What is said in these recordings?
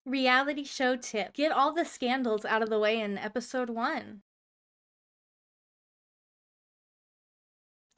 Reality show tip. Get all the scandals out of the way in episode 1.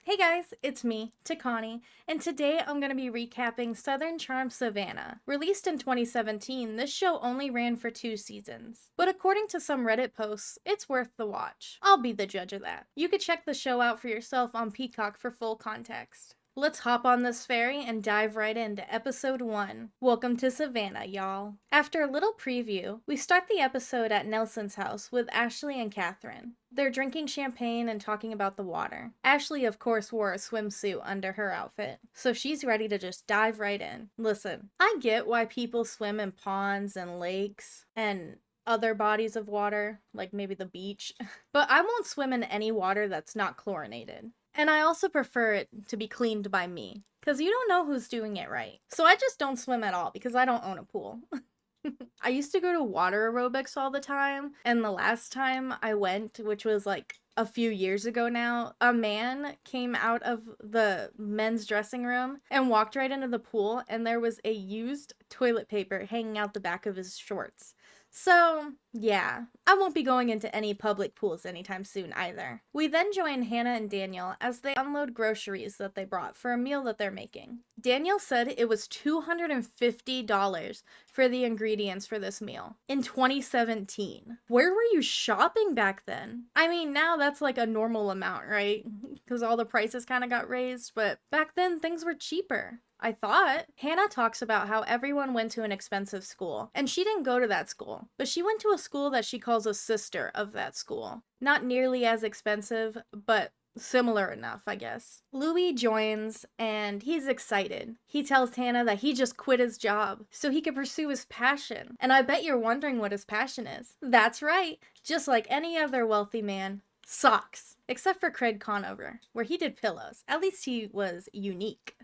Hey guys, it's me, Tikaani, and today I'm going to be recapping Southern Charm Savannah. Released in 2017, this show only ran for 2 seasons. But according to some Reddit posts, it's worth the watch. I'll be the judge of that. You could check the show out for yourself on Peacock for full context. Let's hop on this ferry and dive right into episode 1. Welcome to Savannah, y'all. After a little preview, we start the episode at Nelson's house with Ashley and Catherine. They're drinking champagne and talking about the water. Ashley, of course, wore a swimsuit under her outfit, so she's ready to just dive right in. Listen, I get why people swim in ponds and lakes and other bodies of water, like maybe the beach, but I won't swim in any water that's not chlorinated. And I also prefer it to be cleaned by me, because you don't know who's doing it right. So I just don't swim at all, because I don't own a pool. I used to go to water aerobics all the time, and the last time I went, which was like a few years ago now, a man came out of the men's dressing room and walked right into the pool, and there was a used toilet paper hanging out the back of his shorts. So, yeah, I won't be going into any public pools anytime soon either. We then join Hannah and Daniel as they unload groceries that they brought for a meal that they're making. Daniel said it was $250 for the ingredients for this meal in 2017. Where were you shopping back then? I mean, now that's like a normal amount, right? Because all the prices kind of got raised, but back then things were cheaper. I thought. Hannah talks about how everyone went to an expensive school, and she didn't go to that school, but she went to a school that she calls a sister of that school. Not nearly as expensive, but similar enough, I guess. Louis joins, and he's excited. He tells Hannah that he just quit his job so he could pursue his passion. And I bet you're wondering what his passion is. That's right, just like any other wealthy man. Socks. Except for Craig Conover, where he did pillows. At least he was unique.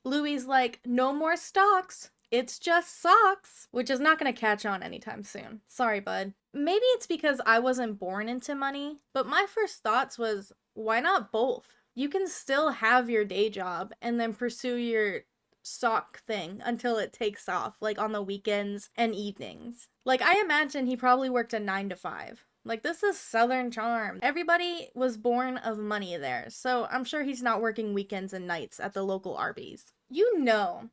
Louis like, no more stocks. It's just socks. Which is not going to catch on anytime soon. Sorry, bud. Maybe it's because I wasn't born into money, but my first thoughts was, why not both? You can still have your day job and then pursue your sock thing until it takes off, like on the weekends and evenings. Like, I imagine he probably worked a 9 to 5. Like, this is Southern Charm. Everybody was born of money there, so I'm sure he's not working weekends and nights at the local Arby's. You know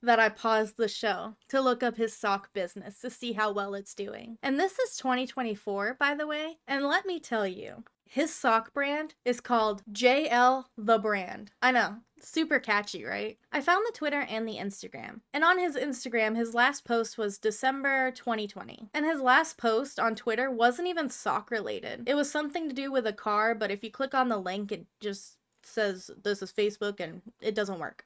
that I paused the show to look up his sock business to see how well it's doing. And this is 2024, by the way, and let me tell you, his sock brand is called JL The Brand. I know, super catchy, right? I found the Twitter and the Instagram. And on his Instagram, his last post was December 2020. And his last post on Twitter wasn't even sock related. It was something to do with a car, but if you click on the link, it just says this is Facebook and it doesn't work.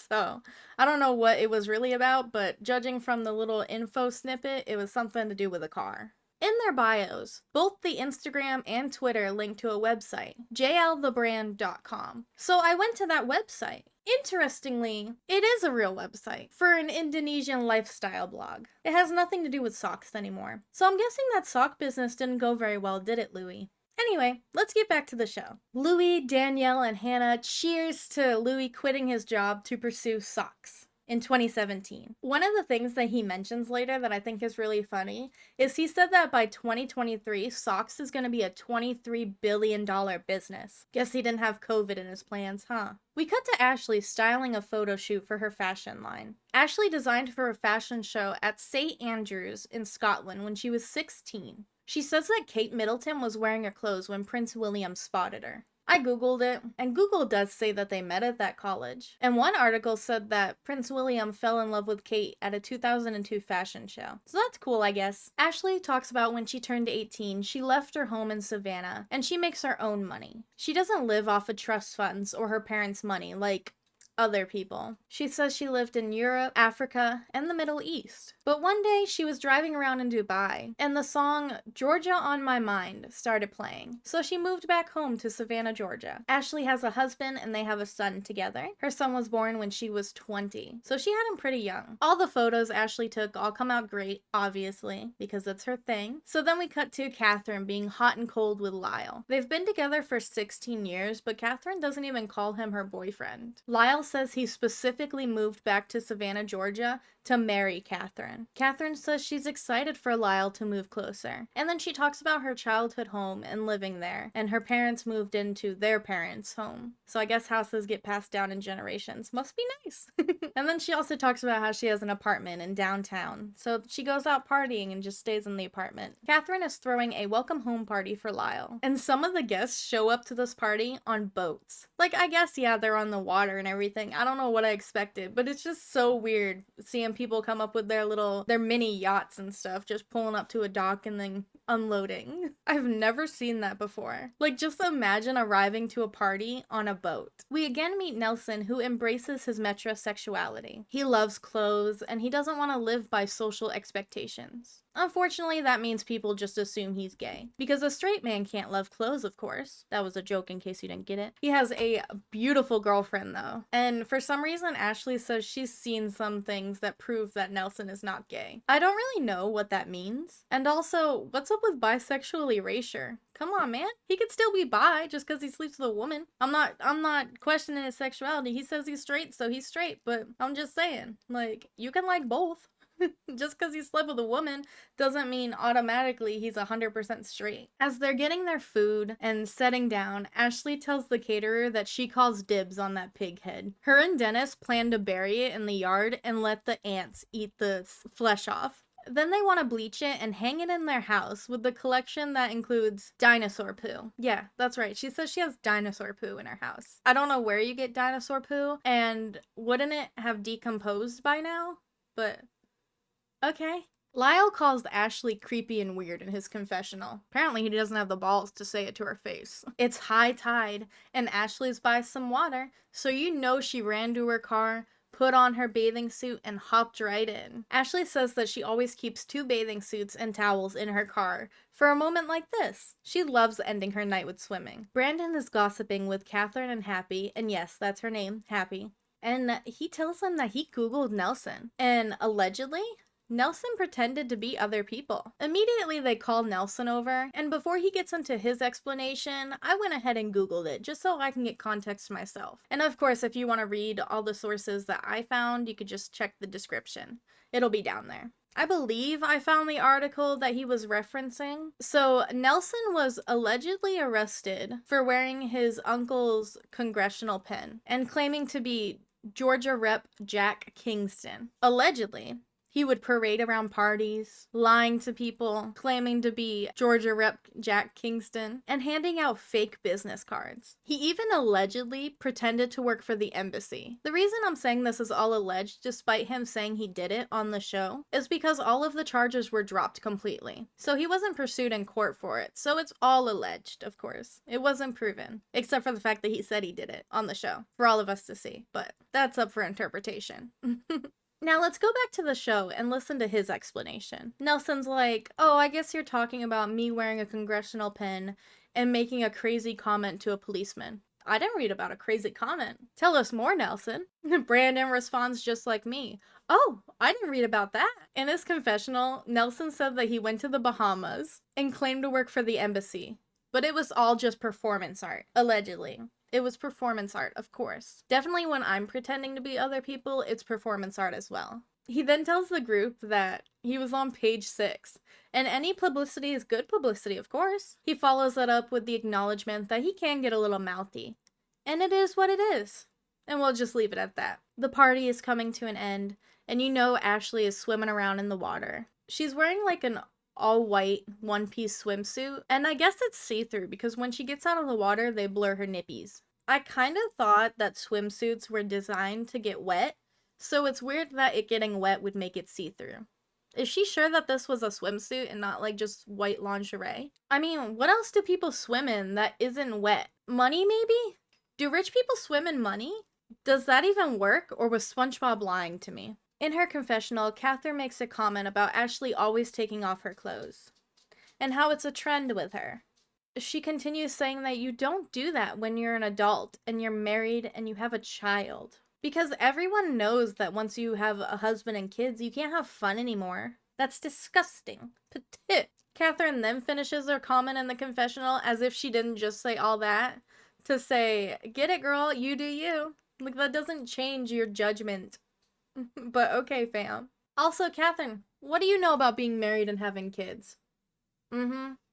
So I don't know what it was really about, but judging from the little info snippet, it was something to do with a car. In their bios, both the Instagram and Twitter link to a website, jlthebrand.com. So I went to that website. Interestingly, it is a real website for an Indonesian lifestyle blog. It has nothing to do with socks anymore. So I'm guessing that sock business didn't go very well, did it, Louis? Anyway, let's get back to the show. Louis, Danielle, and Hannah cheers to Louis quitting his job to pursue socks in 2017. One of the things that he mentions later that I think is really funny is he said that by 2023, socks is going to be a $23 billion business. Guess he didn't have COVID in his plans, huh? We cut to Ashley styling a photo shoot for her fashion line. Ashley designed for a fashion show at St. Andrews in Scotland when she was 16. She says that Kate Middleton was wearing her clothes when Prince William spotted her. I googled it, and Google does say that they met at that college. And one article said that Prince William fell in love with Kate at a 2002 fashion show. So that's cool, I guess. Ashley talks about when she turned 18, she left her home in Savannah, and she makes her own money. She doesn't live off of trust funds or her parents' money like other people. She says she lived in Europe, Africa, and the Middle East. But one day she was driving around in Dubai, and the song Georgia on My Mind started playing. So she moved back home to Savannah, Georgia. Ashley has a husband and they have a son together. Her son was born when she was 20, so she had him pretty young. All the photos Ashley took all come out great, obviously, because it's her thing. So then we cut to Catherine being hot and cold with Lyle. They've been together for 16 years, but Catherine doesn't even call him her boyfriend. Lyle says he specifically moved back to Savannah, Georgia to marry Catherine. Catherine says she's excited for Lyle to move closer. And then she talks about her childhood home and living there, and her parents moved into their parents' home. So I guess houses get passed down in generations. Must be nice. And then she also talks about how she has an apartment in downtown. So she goes out partying and just stays in the apartment. Catherine is throwing a welcome home party for Lyle. And some of the guests show up to this party on boats. Like, I guess, yeah, they're on the water and everything. I don't know what I expected, but it's just so weird seeing people come up with their mini yachts and stuff, just pulling up to a dock and then unloading. I've never seen that before. Like, just imagine arriving to a party on a boat. We again meet Nelson, who embraces his metrosexuality. He loves clothes, and he doesn't want to live by social expectations. Unfortunately, that means people just assume he's gay. Because a straight man can't love clothes, of course. That was a joke in case you didn't get it. He has a beautiful girlfriend, though. And for some reason, Ashley says she's seen some things that prove that Nelson is not gay. I don't really know what that means. And also, what's up with bisexual erasure? Come on, man. He could still be bi just because he sleeps with a woman. I'm not questioning his sexuality. He says he's straight, so he's straight. But I'm just saying, like, you can like both. Just because he slept with a woman doesn't mean automatically he's 100% straight. As they're getting their food and setting down, Ashley tells the caterer that she calls dibs on that pig head. Her and Dennis plan to bury it in the yard and let the ants eat the flesh off. Then they want to bleach it and hang it in their house with the collection that includes dinosaur poo. Yeah, that's right. She says she has dinosaur poo in her house. I don't know where you get dinosaur poo, and wouldn't it have decomposed by now? But okay. Lyle calls Ashley creepy and weird in his confessional. Apparently he doesn't have the balls to say it to her face. It's high tide, and Ashley's by some water, so you know she ran to her car, put on her bathing suit, and hopped right in. Ashley says that she always keeps 2 bathing suits and towels in her car for a moment like this. She loves ending her night with swimming. Brandon is gossiping with Catherine and Happy, and yes, that's her name, Happy. And he tells them that he Googled Nelson, and allegedly, Nelson pretended to be other people. Immediately they call Nelson over, and before he gets into his explanation, I went ahead and Googled it just so I can get context myself. And of course, if you want to read all the sources that I found, you could just check the description. It'll be down there. I believe I found the article that he was referencing. So Nelson was allegedly arrested for wearing his uncle's congressional pin and claiming to be Georgia Rep. Jack Kingston. Allegedly. He would parade around parties, lying to people, claiming to be Georgia Rep. Jack Kingston, and handing out fake business cards. He even allegedly pretended to work for the embassy. The reason I'm saying this is all alleged, despite him saying he did it on the show, is because all of the charges were dropped completely. So he wasn't pursued in court for it, so it's all alleged, of course. It wasn't proven, except for the fact that he said he did it on the show, for all of us to see, but that's up for interpretation. Now let's go back to the show and listen to his explanation. Nelson's like, oh, I guess you're talking about me wearing a congressional pin and making a crazy comment to a policeman. I didn't read about a crazy comment. Tell us more, Nelson. Brandon responds just like me. Oh, I didn't read about that. In his confessional, Nelson said that he went to the Bahamas and claimed to work for the embassy. But it was all just performance art, allegedly. It was performance art, of course. Definitely when I'm pretending to be other people, it's performance art as well. He then tells the group that he was on page 6, and any publicity is good publicity, of course. He follows that up with the acknowledgement that he can get a little mouthy. And it is what it is. And we'll just leave it at that. The party is coming to an end, and you know Ashley is swimming around in the water. She's wearing like an all-white one-piece swimsuit, and I guess it's see-through because when she gets out of the water, they blur her nippies. I kind of thought that swimsuits were designed to get wet, so it's weird that it getting wet would make it see-through. Is she sure that this was a swimsuit and not like just white lingerie? I mean, what else do people swim in that isn't wet? Money, maybe? Do rich people swim in money? Does that even work, or was SpongeBob lying to me? In her confessional, Catherine makes a comment about Ashley always taking off her clothes, and how it's a trend with her. She continues saying that you don't do that when you're an adult, and you're married, and you have a child. Because everyone knows that once you have a husband and kids, you can't have fun anymore. That's disgusting. Petit. Catherine then finishes her comment in the confessional as if she didn't just say all that, to say, get it girl, you do you. Like, that doesn't change your judgment. But okay, fam. Also, Catherine, what do you know about being married and having kids?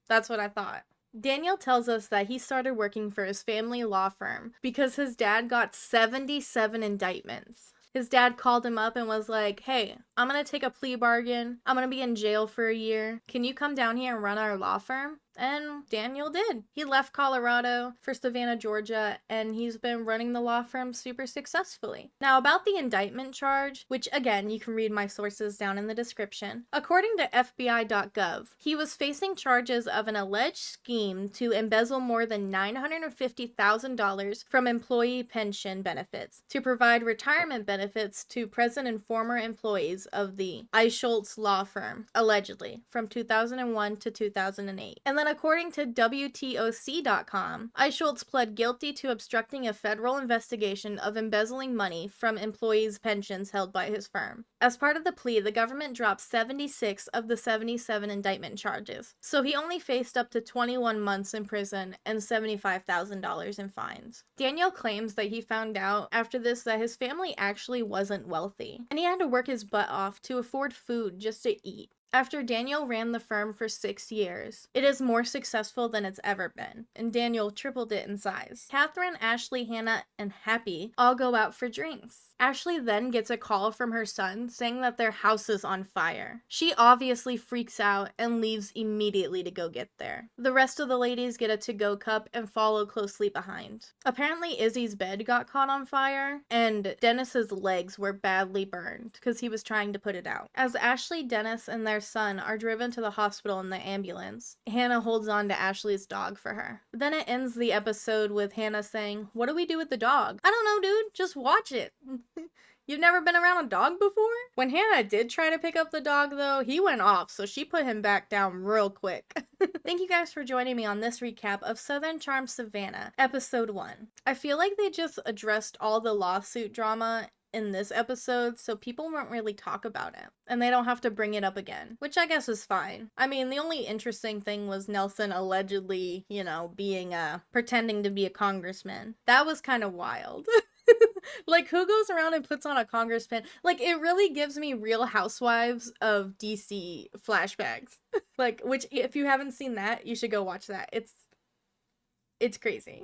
That's what I thought. Daniel tells us that he started working for his family law firm because his dad got 77 indictments. His dad called him up and was like, hey, I'm gonna take a plea bargain. I'm gonna be in jail for a year. Can you come down here and run our law firm? And Daniel did. He left Colorado for Savannah, Georgia, and he's been running the law firm super successfully. Now, about the indictment charge, which again, you can read my sources down in the description. According to FBI.gov, he was facing charges of an alleged scheme to embezzle more than $950,000 from employee pension benefits to provide retirement benefits to present and former employees of the Eicholtz law firm, allegedly, from 2001 to 2008. And then according to WTOC.com, Eicholtz pled guilty to obstructing a federal investigation of embezzling money from employees' pensions held by his firm. As part of the plea, the government dropped 76 of the 77 indictment charges, so he only faced up to 21 months in prison and $75,000 in fines. Daniel claims that he found out after this that his family actually wasn't wealthy, and he had to work his butt off to afford food just to eat. After Daniel ran the firm for 6 years, it is more successful than it's ever been, and Daniel tripled it in size. Catherine, Ashley, Hannah, and Happy all go out for drinks. Ashley then gets a call from her son saying that their house is on fire. She obviously freaks out and leaves immediately to go get there. The rest of the ladies get a to-go cup and follow closely behind. Apparently Izzy's bed got caught on fire, and Dennis's legs were badly burned because he was trying to put it out. As Ashley, Dennis, and their son are driven to the hospital in the ambulance, Hannah holds on to Ashley's dog for her. Then it ends the episode with Hannah saying, "What do we do with the dog?" I don't know, dude. Just watch it. You've never been around a dog before? When Hannah did try to pick up the dog, though, he went off, so she put him back down real quick. Thank you guys for joining me on this recap of Southern Charm Savannah, Episode 1. I feel like they just addressed all the lawsuit drama in this episode, so people won't really talk about it, and they don't have to bring it up again, which I guess is fine. I mean, the only interesting thing was Nelson allegedly, being pretending to be a congressman. That was kind of wild. Like, who goes around and puts on a congressman? Like, it really gives me Real Housewives of DC flashbacks. Like, which, if you haven't seen that, you should go watch that. It's crazy.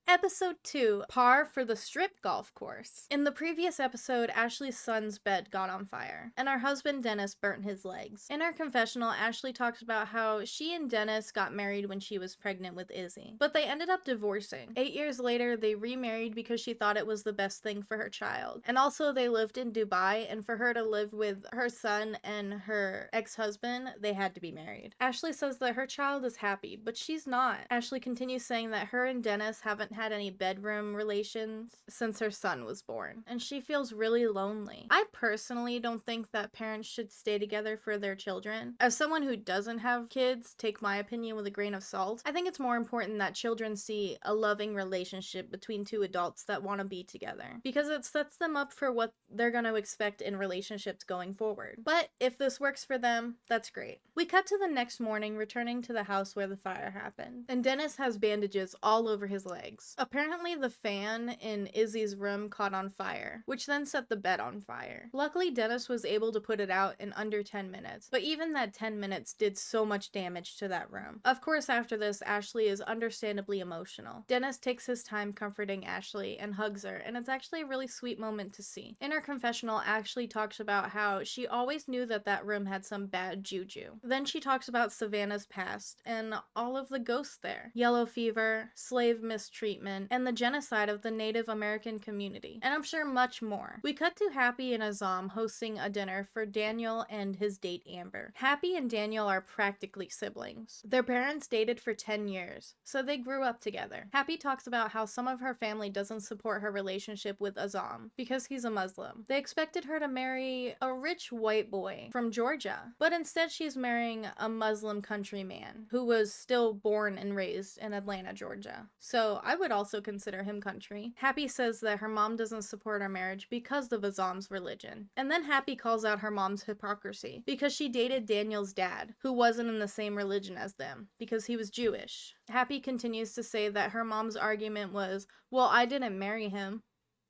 Episode 2, Par for the Strip Golf Course. In the previous episode, Ashley's son's bed got on fire, and her husband Dennis burnt his legs. In her confessional, Ashley talks about how she and Dennis got married when she was pregnant with Izzy, but they ended up divorcing. 8 years later, they remarried because she thought it was the best thing for her child. And also, they lived in Dubai, and for her to live with her son and her ex-husband, they had to be married. Ashley says that her child is happy, but she's not. Ashley continues saying that her and Dennis haven't had any bedroom relations since her son was born, and she feels really lonely. I personally don't think that parents should stay together for their children. As someone who doesn't have kids, take my opinion with a grain of salt. I think it's more important that children see a loving relationship between two adults that want to be together, because it sets them up for what they're going to expect in relationships going forward. But if this works for them, that's great. We cut to the next morning, returning to the house where the fire happened, and Dennis has bandages all over his legs. Apparently the fan in Izzy's room caught on fire, which then set the bed on fire. Luckily, Dennis was able to put it out in under 10 minutes, but even that 10 minutes did so much damage to that room. Of course, after this, Ashley is understandably emotional. Dennis takes his time comforting Ashley and hugs her, and it's actually a really sweet moment to see. In her confessional, Ashley talks about how she always knew that that room had some bad juju. Then she talks about Savannah's past and all of the ghosts there. Yellow fever, slave mistreatment, and the genocide of the Native American community, and I'm sure much more. We cut to Happy and Azam hosting a dinner for Daniel and his date Amber. Happy and Daniel are practically siblings. Their parents dated for 10 years, so they grew up together. Happy talks about how some of her family doesn't support her relationship with Azam because he's a Muslim. They expected her to marry a rich white boy from Georgia, but instead she's marrying a Muslim country man who was still born and raised in Atlanta, Georgia. So I would also consider him country. Happy says that her mom doesn't support our marriage because of Azam's religion. And then Happy calls out her mom's hypocrisy because she dated Daniel's dad, who wasn't in the same religion as them, because he was Jewish. Happy continues to say that her mom's argument was, well, I didn't marry him.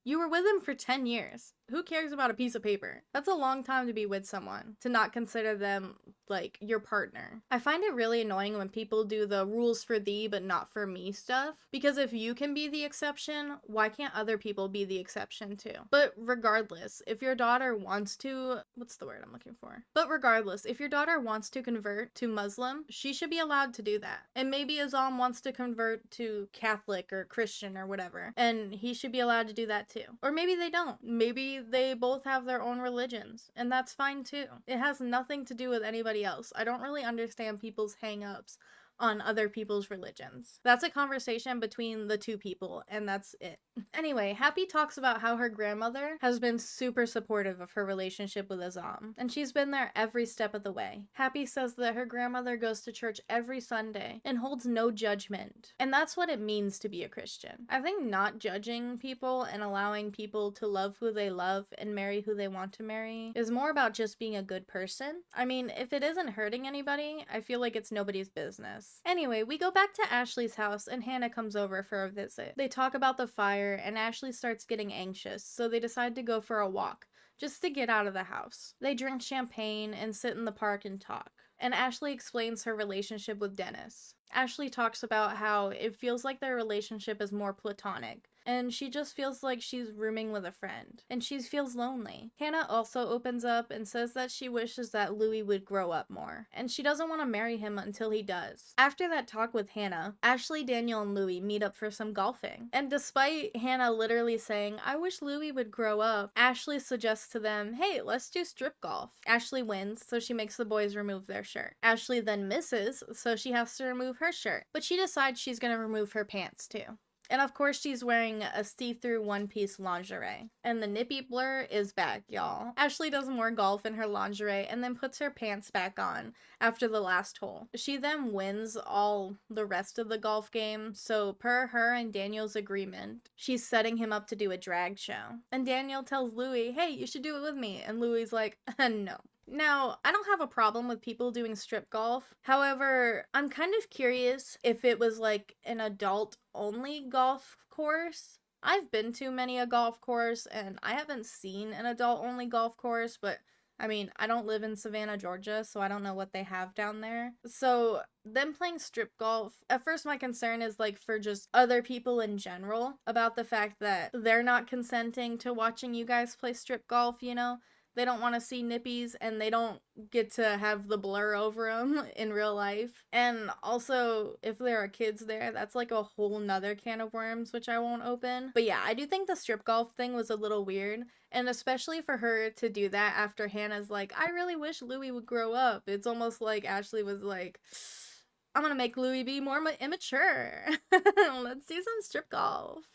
You were with him for 10 years. who cares about a piece of paper? That's a long time to be with someone, to not consider them like your partner. I find it really annoying when people do the rules for thee but not for me stuff, because if you can be the exception, why can't other people be the exception too? But regardless, if your daughter wants to, what's the word I'm looking for? But regardless, if your daughter wants to convert to Muslim, she should be allowed to do that. And maybe Azam wants to convert to Catholic or Christian or whatever, and he should be allowed to do that too. Or maybe they don't. Maybe they both have their own religions, and that's fine too. It has nothing to do with anybody else. I don't really understand people's hang-ups on other people's religions. That's a conversation between the two people, and that's it. Anyway, Happy talks about how her grandmother has been super supportive of her relationship with Azam, and she's been there every step of the way. Happy says that her grandmother goes to church every Sunday and holds no judgment, and that's what it means to be a Christian. I think not judging people and allowing people to love who they love and marry who they want to marry is more about just being a good person. I mean, if it isn't hurting anybody, I feel like it's nobody's business. Anyway, we go back to Ashley's house and Hannah comes over for a visit. They talk about the fire and Ashley starts getting anxious, so they decide to go for a walk, just to get out of the house. They drink champagne and sit in the park and talk. And Ashley explains her relationship with Dennis. Ashley talks about how it feels like their relationship is more platonic, and she just feels like she's rooming with a friend, and she feels lonely. Hannah also opens up and says that she wishes that Louis would grow up more, and she doesn't want to marry him until he does. After that talk with Hannah, Ashley, Daniel, and Louis meet up for some golfing, and despite Hannah literally saying, "I wish Louis would grow up," Ashley suggests to them, "Hey, let's do strip golf." Ashley wins, so she makes the boys remove their shirt. Ashley then misses, so she has to remove her shirt, but she decides she's gonna remove her pants too. And of course she's wearing a see-through one-piece lingerie. And the nippy blur is back, y'all. Ashley does more golf in her lingerie and then puts her pants back on after the last hole. She then wins all the rest of the golf game, so per her and Daniel's agreement, she's setting him up to do a drag show. And Daniel tells Louis, "Hey, you should do it with me." And Louis's like, "No." Now, I don't have a problem with people doing strip golf. However, I'm kind of curious if it was like an adult-only golf course. I've been to many a golf course, and I haven't seen an adult-only golf course, but I mean, I don't live in Savannah, Georgia, so I don't know what they have down there. So, them playing strip golf, at first my concern is like for just other people in general about the fact that they're not consenting to watching you guys play strip golf, you know? They don't want to see nippies, and they don't get to have the blur over them in real life. And also, if there are kids there, that's like a whole nother can of worms, which I won't open. But yeah, I do think the strip golf thing was a little weird, and especially for her to do that after Hannah's like, "I really wish Louis would grow up." It's almost like Ashley was like, "I'm gonna make Louis be more immature. Let's do some strip golf."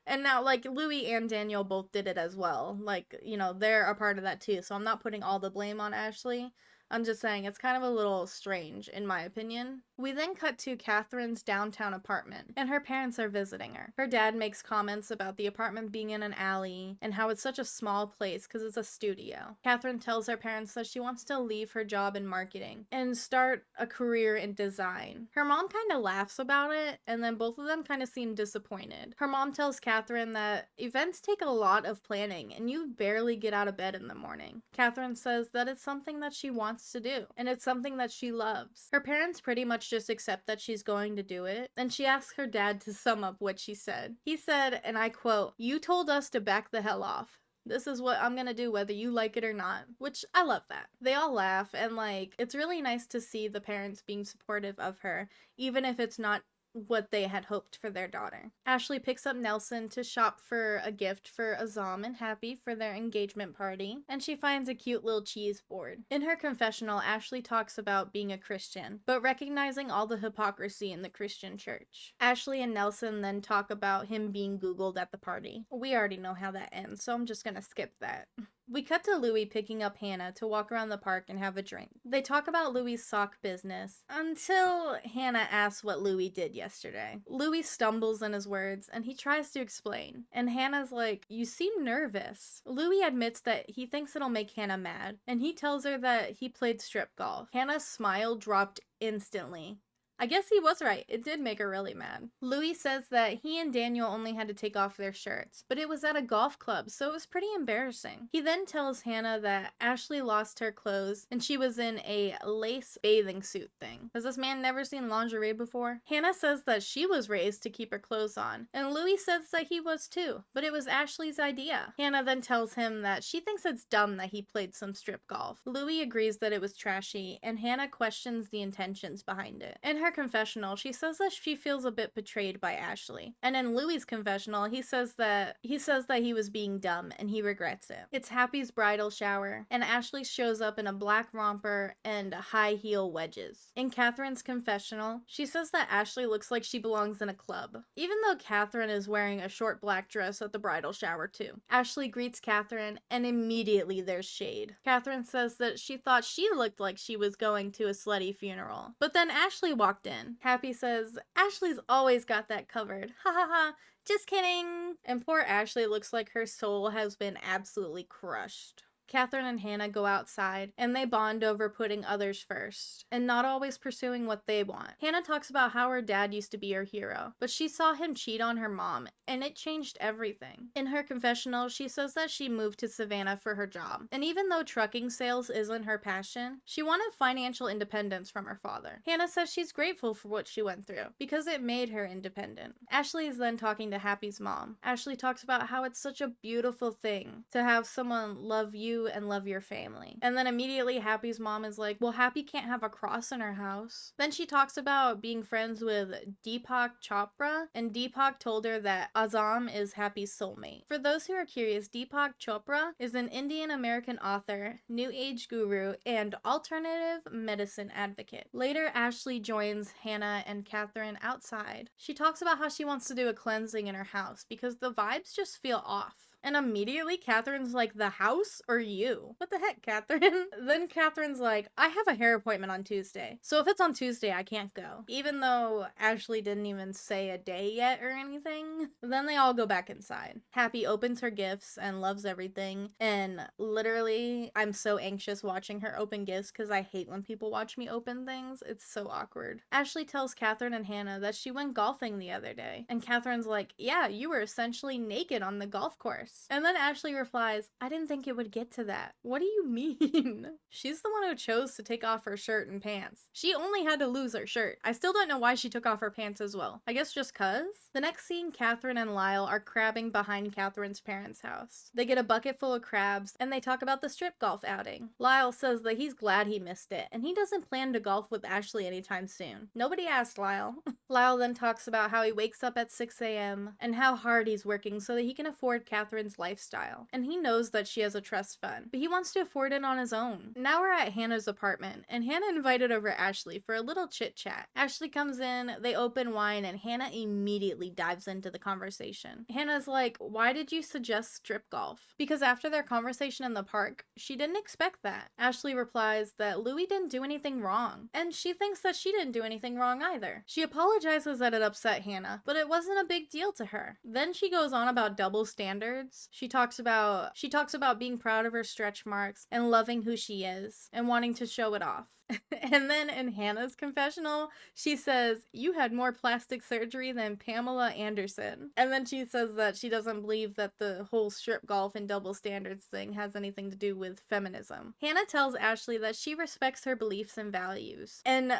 And now, like, Louis and Daniel both did it as well. Like, you know, they're a part of that too. So I'm not putting all the blame on Ashley. I'm just saying it's kind of a little strange, in my opinion. We then cut to Catherine's downtown apartment, and her parents are visiting her. Her dad makes comments about the apartment being in an alley, and how it's such a small place because it's a studio. Catherine tells her parents that she wants to leave her job in marketing and start a career in design. Her mom kind of laughs about it, and then both of them kind of seem disappointed. Her mom tells Catherine that events take a lot of planning, and you barely get out of bed in the morning. Catherine says that it's something that she wants to do, and it's something that she loves. Her parents pretty much just accept that she's going to do it, and she asks her dad to sum up what she said. He said, and I quote, "You told us to back the hell off. This is what I'm gonna do whether you like it or not," which I love that. They all laugh, and like, it's really nice to see the parents being supportive of her, even if it's not what they had hoped for their daughter. Ashley picks up Nelson to shop for a gift for Azam and Happy for their engagement party, and she finds a cute little cheese board. In her confessional, Ashley talks about being a Christian, but recognizing all the hypocrisy in the Christian church. Ashley and Nelson then talk about him being Googled at the party. We already know how that ends, so I'm just gonna skip that. We cut to Louis picking up Hannah to walk around the park and have a drink. They talk about Louis' sock business until Hannah asks what Louis did yesterday. Louis stumbles in his words and he tries to explain, and Hannah's like, "You seem nervous." Louis admits that he thinks it'll make Hannah mad, and he tells her that he played strip golf. Hannah's smile dropped instantly. I guess he was right. It did make her really mad. Louis says that he and Daniel only had to take off their shirts, but it was at a golf club, so it was pretty embarrassing. He then tells Hannah that Ashley lost her clothes and she was in a lace bathing suit thing. Has this man never seen lingerie before? Hannah says that she was raised to keep her clothes on, and Louis says that he was too, but it was Ashley's idea. Hannah then tells him that she thinks it's dumb that he played some strip golf. Louis agrees that it was trashy, and Hannah questions the intentions behind it. In her confessional, she says that she feels a bit betrayed by Ashley. And in Louis' confessional, he says that he was being dumb and he regrets it. It's Happy's bridal shower, and Ashley shows up in a black romper and high heel wedges. In Catherine's confessional, she says that Ashley looks like she belongs in a club, even though Catherine is wearing a short black dress at the bridal shower too. Ashley greets Catherine, and immediately there's shade. Catherine says that she thought she looked like she was going to a slutty funeral, but then Ashley walked in. Happy says, Ashley's always got that covered. Ha ha ha. Just kidding. And poor Ashley looks like her soul has been absolutely crushed. Catherine and Hannah go outside, and they bond over putting others first, and not always pursuing what they want. Hannah talks about how her dad used to be her hero, but she saw him cheat on her mom, and it changed everything. In her confessional, she says that she moved to Savannah for her job, and even though trucking sales isn't her passion, she wanted financial independence from her father. Hannah says she's grateful for what she went through, because it made her independent. Ashley is then talking to Happy's mom. Ashley talks about how it's such a beautiful thing to have someone love you and love your family. And then immediately Happy's mom is like, well, Happy can't have a cross in her house. Then she talks about being friends with Deepak Chopra, and Deepak told her that Azam is Happy's soulmate. For those who are curious, Deepak Chopra is an Indian American author, new age guru, and alternative medicine advocate. Later, Ashley joins Hannah and Catherine outside. She talks about how she wants to do a cleansing in her house because the vibes just feel off. And immediately Catherine's like, the house or you? What the heck, Catherine? Then Catherine's like, I have a hair appointment on Tuesday. So if it's on Tuesday, I can't go. Even though Ashley didn't even say a day yet or anything. Then they all go back inside. Happy opens her gifts and loves everything. And literally, I'm so anxious watching her open gifts because I hate when people watch me open things. It's so awkward. Ashley tells Catherine and Hannah that she went golfing the other day. And Catherine's like, yeah, you were essentially naked on the golf course. And then Ashley replies, I didn't think it would get to that. What do you mean? She's the one who chose to take off her shirt and pants. She only had to lose her shirt. I still don't know why she took off her pants as well. I guess just cuz? The next scene, Catherine and Lyle are crabbing behind Catherine's parents' house. They get a bucket full of crabs, and they talk about the strip golf outing. Lyle says that he's glad he missed it, and he doesn't plan to golf with Ashley anytime soon. Nobody asked Lyle. Lyle then talks about how he wakes up at 6 a.m. and how hard he's working so that he can afford Catherine's lifestyle. And he knows that she has a trust fund, but he wants to afford it on his own. Now we're at Hannah's apartment, and Hannah invited over Ashley for a little chit chat. Ashley comes in, they open wine, and Hannah immediately dives into the conversation. Hannah's like, why did you suggest strip golf? Because after their conversation in the park, she didn't expect that. Ashley replies that Louis didn't do anything wrong, and she thinks that she didn't do anything wrong either. She apologizes that it upset Hannah, but it wasn't a big deal to her. Then she goes on about double standards. She talks about being proud of her stretch marks and loving who she is and wanting to show it off. And then in Hannah's confessional, she says, you had more plastic surgery than Pamela Anderson. And then she says that she doesn't believe that the whole strip golf and double standards thing has anything to do with feminism. Hannah tells Ashley that she respects her beliefs and values. And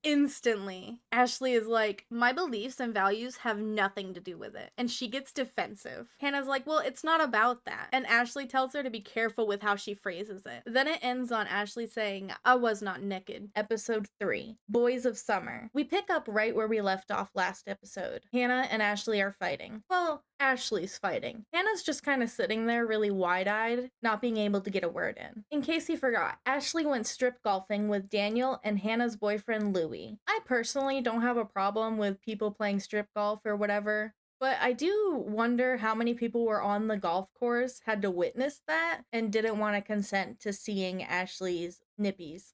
instantly, Ashley is like, my beliefs and values have nothing to do with it. And she gets defensive. Hannah's like, well, it's not about that. And Ashley tells her to be careful with how she phrases it. Then it ends on Ashley saying, I was not naked. Episode 3, Boys of Summer. We pick up right where we left off last episode. Hannah and Ashley are fighting. Well, Ashley's fighting. Hannah's just kind of sitting there really wide-eyed, not being able to get a word in. In case you forgot, Ashley went strip golfing with Daniel and Hannah's boyfriend Louis. I personally don't have a problem with people playing strip golf or whatever, but I do wonder how many people were on the golf course, had to witness that, and didn't want to consent to seeing Ashley's nippies.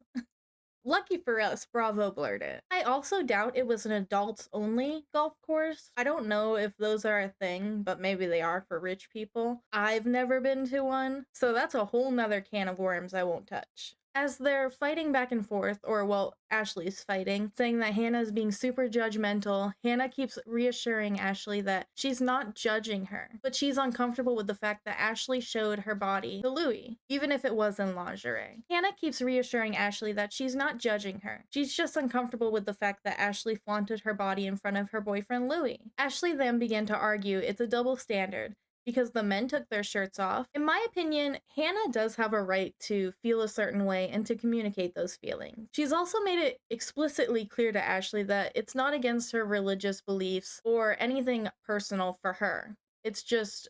Lucky for us, Bravo blurred it. I also doubt it was an adults-only golf course. I don't know if those are a thing, but maybe they are for rich people. I've never been to one, so that's a whole nother can of worms I won't touch. As they're fighting back and forth, or well, Ashley's fighting, saying that Hannah is being super judgmental, Hannah keeps reassuring Ashley that she's not judging her, but she's uncomfortable with the fact that Ashley showed her body to Louis, even if it was in lingerie. Hannah keeps reassuring Ashley that she's not judging her. She's just uncomfortable with the fact that Ashley flaunted her body in front of her boyfriend Louis. Ashley then began to argue it's a double standard, because the men took their shirts off. In my opinion, Hannah does have a right to feel a certain way and to communicate those feelings. She's also made it explicitly clear to Ashley that it's not against her religious beliefs or anything personal for her. It's just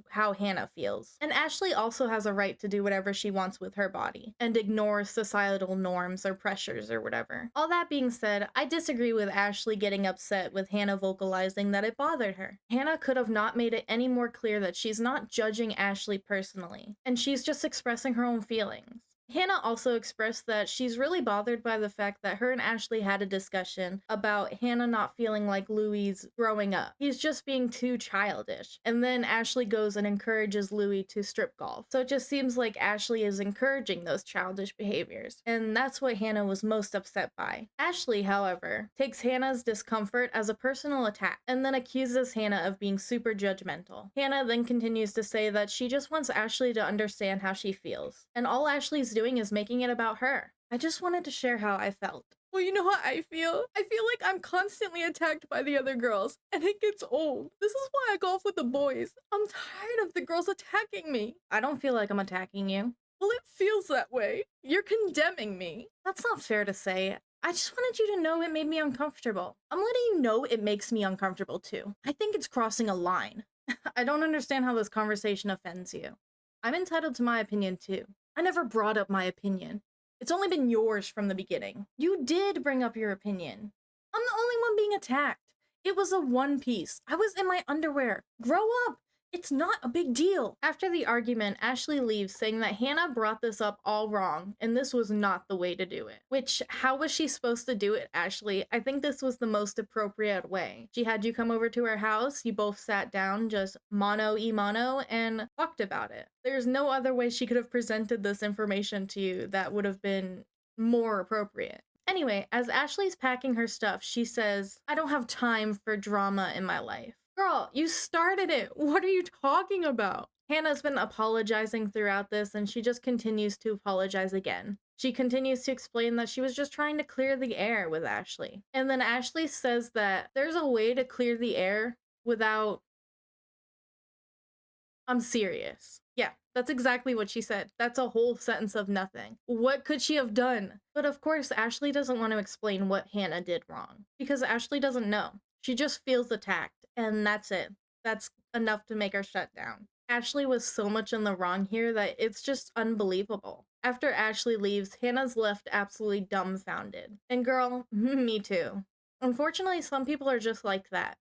how Hannah feels. And Ashley also has a right to do whatever she wants with her body and ignore societal norms or pressures or whatever. All that being said, I disagree with Ashley getting upset with Hannah vocalizing that it bothered her. Hannah could have not made it any more clear that she's not judging Ashley personally, and she's just expressing her own feelings. Hannah also expressed that she's really bothered by the fact that her and Ashley had a discussion about Hannah not feeling like Louis growing up. He's just being too childish. And then Ashley goes and encourages Louis to strip golf. So it just seems like Ashley is encouraging those childish behaviors. And that's what Hannah was most upset by. Ashley, however, takes Hannah's discomfort as a personal attack and then accuses Hannah of being super judgmental. Hannah then continues to say that she just wants Ashley to understand how she feels. And all Ashley's doing is making it about her. I just wanted to share how I felt. Well, you know how I feel? I feel like I'm constantly attacked by the other girls, and it gets old. This is why I golf with the boys. I'm tired of the girls attacking me. I don't feel like I'm attacking you. Well, it feels that way. You're condemning me. That's not fair to say. I just wanted you to know it made me uncomfortable. I'm letting you know it makes me uncomfortable too. I think it's crossing a line. I don't understand how this conversation offends you. I'm entitled to my opinion too. I never brought up my opinion. It's only been yours from the beginning. You did bring up your opinion. I'm the only one being attacked. It was a one piece. I was in my underwear. Grow up. It's not a big deal. After the argument, Ashley leaves saying that Hannah brought this up all wrong and this was not the way to do it. Which, how was she supposed to do it, Ashley? I think this was the most appropriate way. She had you come over to her house, you both sat down, just mano, and talked about it. There's no other way she could have presented this information to you that would have been more appropriate. Anyway, as Ashley's packing her stuff, she says, I don't have time for drama in my life. Girl, you started it. What are you talking about? Hannah's been apologizing throughout this, and she just continues to apologize again. She continues to explain that she was just trying to clear the air with Ashley. And then Ashley says that there's a way to clear the air without... I'm serious. Yeah, that's exactly what she said. That's a whole sentence of nothing. What could she have done? But of course, Ashley doesn't want to explain what Hannah did wrong, because Ashley doesn't know. She just feels attacked, and that's it. That's enough to make her shut down. Ashley was so much in the wrong here that it's just unbelievable. After Ashley leaves, Hannah's left absolutely dumbfounded. And girl, me too. Unfortunately, some people are just like that.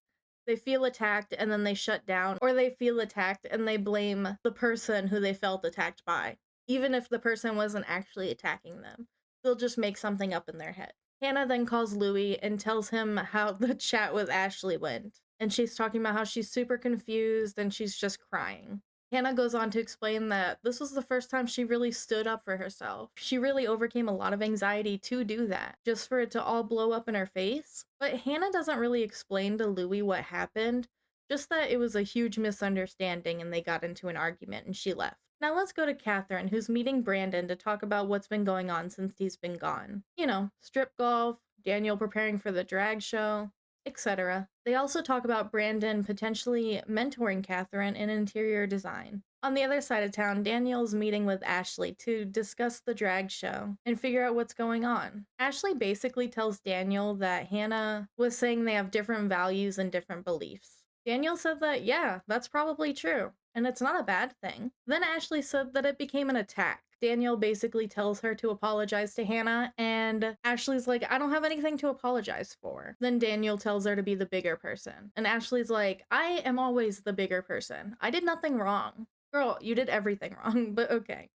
They feel attacked and then they shut down, or they feel attacked and they blame the person who they felt attacked by. Even if the person wasn't actually attacking them, they'll just make something up in their head. Hannah then calls Louis and tells him how the chat with Ashley went. And she's talking about how she's super confused and she's just crying. Hannah goes on to explain that this was the first time she really stood up for herself. She really overcame a lot of anxiety to do that, just for it to all blow up in her face. But Hannah doesn't really explain to Louis what happened, just that it was a huge misunderstanding and they got into an argument and she left. Now let's go to Catherine, who's meeting Brandon to talk about what's been going on since he's been gone. You know, strip golf, Daniel preparing for the drag show, etc. They also talk about Brandon potentially mentoring Catherine in interior design. On the other side of town, Daniel's meeting with Ashley to discuss the drag show and figure out what's going on. Ashley basically tells Daniel that Hannah was saying they have different values and different beliefs. Daniel said that, yeah, that's probably true, and it's not a bad thing. Then Ashley said that it became an attack. Daniel basically tells her to apologize to Hannah, and Ashley's like, I don't have anything to apologize for. Then Daniel tells her to be the bigger person, and Ashley's like, I am always the bigger person. I did nothing wrong. Girl, you did everything wrong, but okay.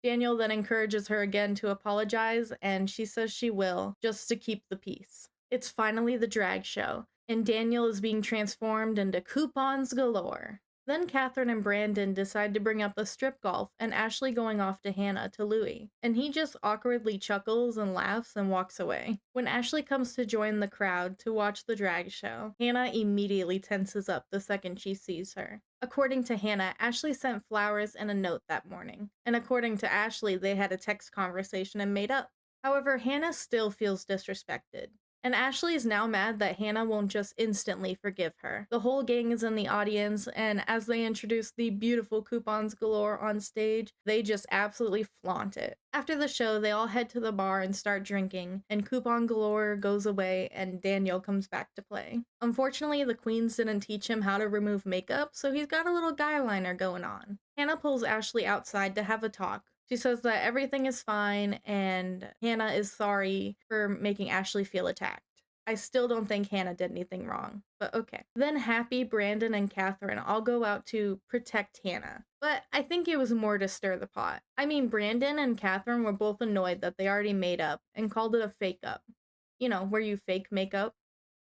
Daniel then encourages her again to apologize, and she says she will, just to keep the peace. It's finally the drag show, and Daniel is being transformed into coupons galore. Then Catherine and Brandon decide to bring up the strip golf and Ashley going off to Hannah to Louis, and he just awkwardly chuckles and laughs and walks away. When Ashley comes to join the crowd to watch the drag show, Hannah immediately tenses up the second she sees her. According to Hannah, Ashley sent flowers and a note that morning, and according to Ashley, they had a text conversation and made up. However, Hannah still feels disrespected. And Ashley is now mad that Hannah won't just instantly forgive her. The whole gang is in the audience, and as they introduce the beautiful coupons galore on stage, they just absolutely flaunt it. After the show, they all head to the bar and start drinking, and coupon galore goes away and Daniel comes back to play. Unfortunately, the queens didn't teach him how to remove makeup, so he's got a little guy liner going on. Hannah pulls Ashley outside to have a talk. She says that everything is fine and Hannah is sorry for making Ashley feel attacked. I still don't think Hannah did anything wrong, but okay. Then Happy, Brandon, and Catherine all go out to protect Hannah, but I think it was more to stir the pot. I mean, Brandon and Catherine were both annoyed that they already made up and called it a fake up. You know, where you fake makeup.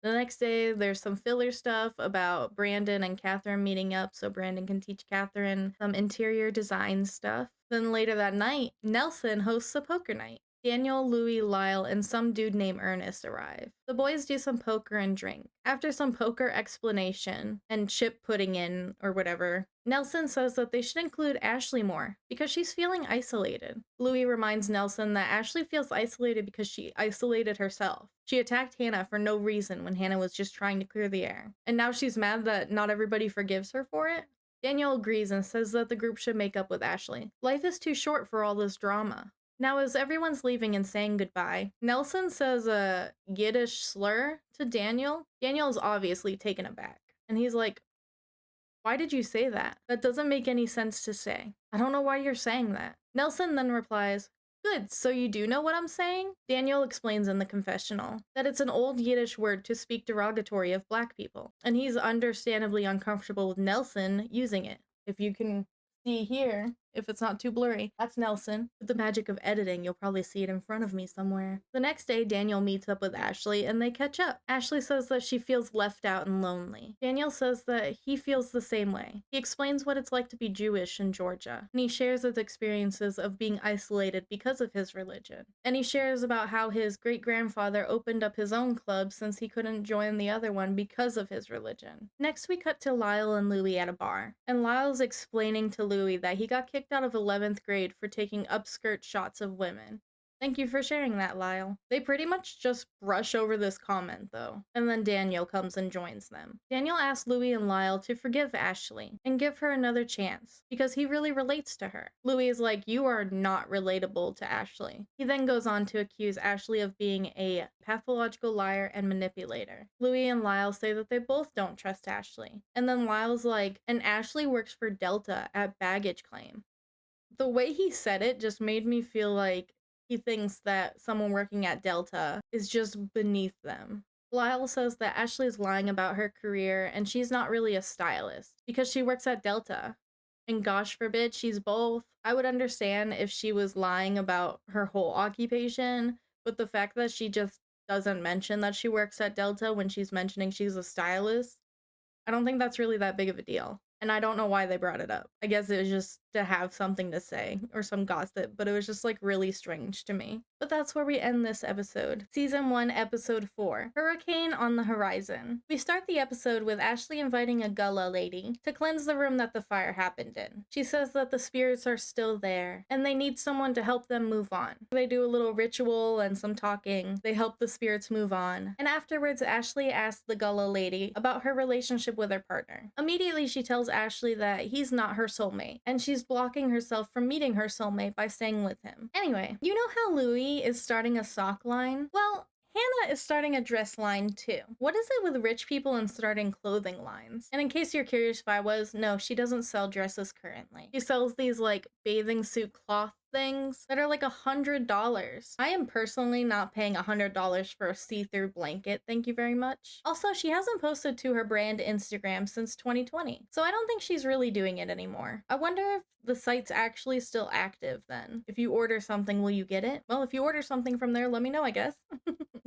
The next day, there's some filler stuff about Brandon and Catherine meeting up so Brandon can teach Catherine some interior design stuff. Then later that night, Nelson hosts a poker night. Daniel, Louis, Lyle, and some dude named Ernest arrive. The boys do some poker and drink. After some poker explanation and chip putting in or whatever, Nelson says that they should include Ashley more because she's feeling isolated. Louis reminds Nelson that Ashley feels isolated because she isolated herself. She attacked Hannah for no reason when Hannah was just trying to clear the air. And now she's mad that not everybody forgives her for it? Daniel agrees and says that the group should make up with Ashley. Life is too short for all this drama. Now, as everyone's leaving and saying goodbye, Nelson says a Yiddish slur to Daniel. Daniel's obviously taken aback. And he's like, why did you say that? That doesn't make any sense to say. I don't know why you're saying that. Nelson then replies, good, so you do know what I'm saying? Daniel explains in the confessional that it's an old Yiddish word to speak derogatory of black people, and he's understandably uncomfortable with Nelson using it. If you can see here, if it's not too blurry, that's Nelson. With the magic of editing, you'll probably see it in front of me somewhere. The next day, Daniel meets up with Ashley and they catch up. Ashley says that she feels left out and lonely. Daniel says that he feels the same way. He explains what it's like to be Jewish in Georgia, and he shares his experiences of being isolated because of his religion. And he shares about how his great-grandfather opened up his own club since he couldn't join the other one because of his religion. Next, we cut to Lyle and Louis at a bar, and Lyle's explaining to Louis that he got kicked out of 11th grade for taking upskirt shots of women. Thank you for sharing that, Lyle. They pretty much just brush over this comment, though. And then Daniel comes and joins them. Daniel asks Louis and Lyle to forgive Ashley and give her another chance, because he really relates to her. Louis is like, you are not relatable to Ashley. He then goes on to accuse Ashley of being a pathological liar and manipulator. Louis and Lyle say that they both don't trust Ashley. And then Lyle's like, and Ashley works for Delta at baggage claim. The way he said it just made me feel like he thinks that someone working at Delta is just beneath them. Lyle says that Ashley is lying about her career and she's not really a stylist because she works at Delta. And gosh forbid she's both. I would understand if she was lying about her whole occupation, but the fact that she just doesn't mention that she works at Delta when she's mentioning she's a stylist, I don't think that's really that big of a deal. And I don't know why they brought it up. I guess it was just to have something to say or some gossip, but it was just like really strange to me. But that's where we end this episode. Season 1, Episode 4, Hurricane on the Horizon. We start the episode with Ashley inviting a gullah lady to cleanse the room that the fire happened in. She says that the spirits are still there and they need someone to help them move on. They do a little ritual and some talking. They help the spirits move on. And afterwards, Ashley asks the gullah lady about her relationship with her partner. Immediately, she tells Ashley that he's not her soulmate, and she's blocking herself from meeting her soulmate by staying with him. Anyway, you know how Louis is starting a sock line? Well, Hannah is starting a dress line too. What is it with rich people and starting clothing lines? And in case you're curious if I was, no, she doesn't sell dresses currently. She sells these like bathing suit cloth things that are like $100. I am personally not paying $100 for a see-through blanket, thank you very much. Also, she hasn't posted to her brand Instagram since 2020, so I don't think she's really doing it anymore. I wonder if the site's actually still active then. If you order something, will you get it? Well, if you order something from there, let me know, I guess.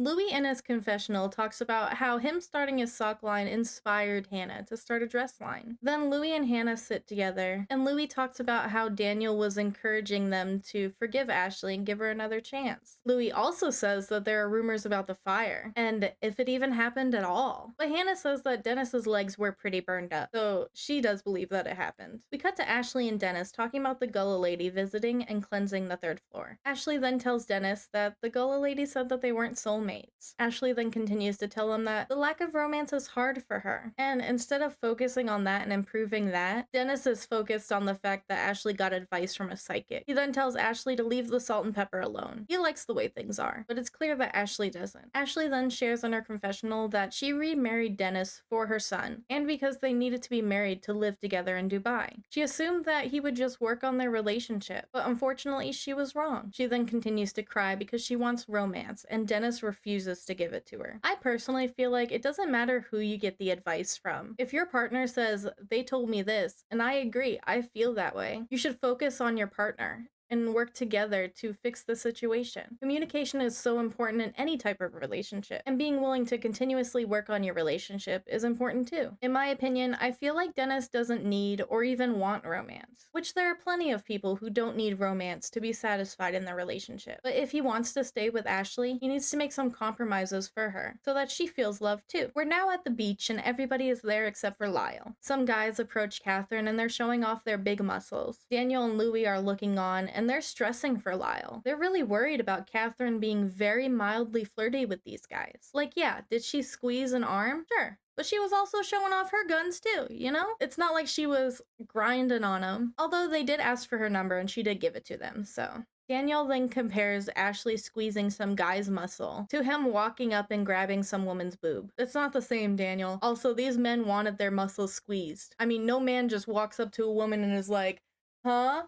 Louis in his confessional talks about how him starting his sock line inspired Hannah to start a dress line. Then Louis and Hannah sit together, and Louis talks about how Daniel was encouraging them to forgive Ashley and give her another chance. Louis also says that there are rumors about the fire, and if it even happened at all. But Hannah says that Dennis's legs were pretty burned up, so she does believe that it happened. We cut to Ashley and Dennis talking about the Gullah lady visiting and cleansing the 3rd floor. Ashley then tells Dennis that the Gullah lady said that they weren't soulmates. Ashley then continues to tell him that the lack of romance is hard for her, and instead of focusing on that and improving that, Dennis is focused on the fact that Ashley got advice from a psychic. He then tells Ashley to leave the salt and pepper alone. He likes the way things are, but it's clear that Ashley doesn't. Ashley then shares in her confessional that she remarried Dennis for her son, and because they needed to be married to live together in Dubai. She assumed that he would just work on their relationship, but unfortunately she was wrong. She then continues to cry because she wants romance, and Dennis refuses to give it to her. I personally feel like it doesn't matter who you get the advice from. If your partner says, they told me this, and I agree, I feel that way, you should focus on your partner and work together to fix the situation. Communication is so important in any type of relationship, and being willing to continuously work on your relationship is important too. In my opinion, I feel like Dennis doesn't need or even want romance, which there are plenty of people who don't need romance to be satisfied in their relationship. But if he wants to stay with Ashley, he needs to make some compromises for her so that she feels loved too. We're now at the beach and everybody is there except for Lyle. Some guys approach Catherine and they're showing off their big muscles. Daniel and Louis are looking on and they're stressing for Lyle. They're really worried about Catherine being very mildly flirty with these guys. Like, yeah, did she squeeze an arm? Sure. But she was also showing off her guns too, you know? It's not like she was grinding on them. Although they did ask for her number and she did give it to them, so. Daniel then compares Ashley squeezing some guy's muscle to him walking up and grabbing some woman's boob. It's not the same, Daniel. Also, these men wanted their muscles squeezed. I mean, no man just walks up to a woman and is like, huh?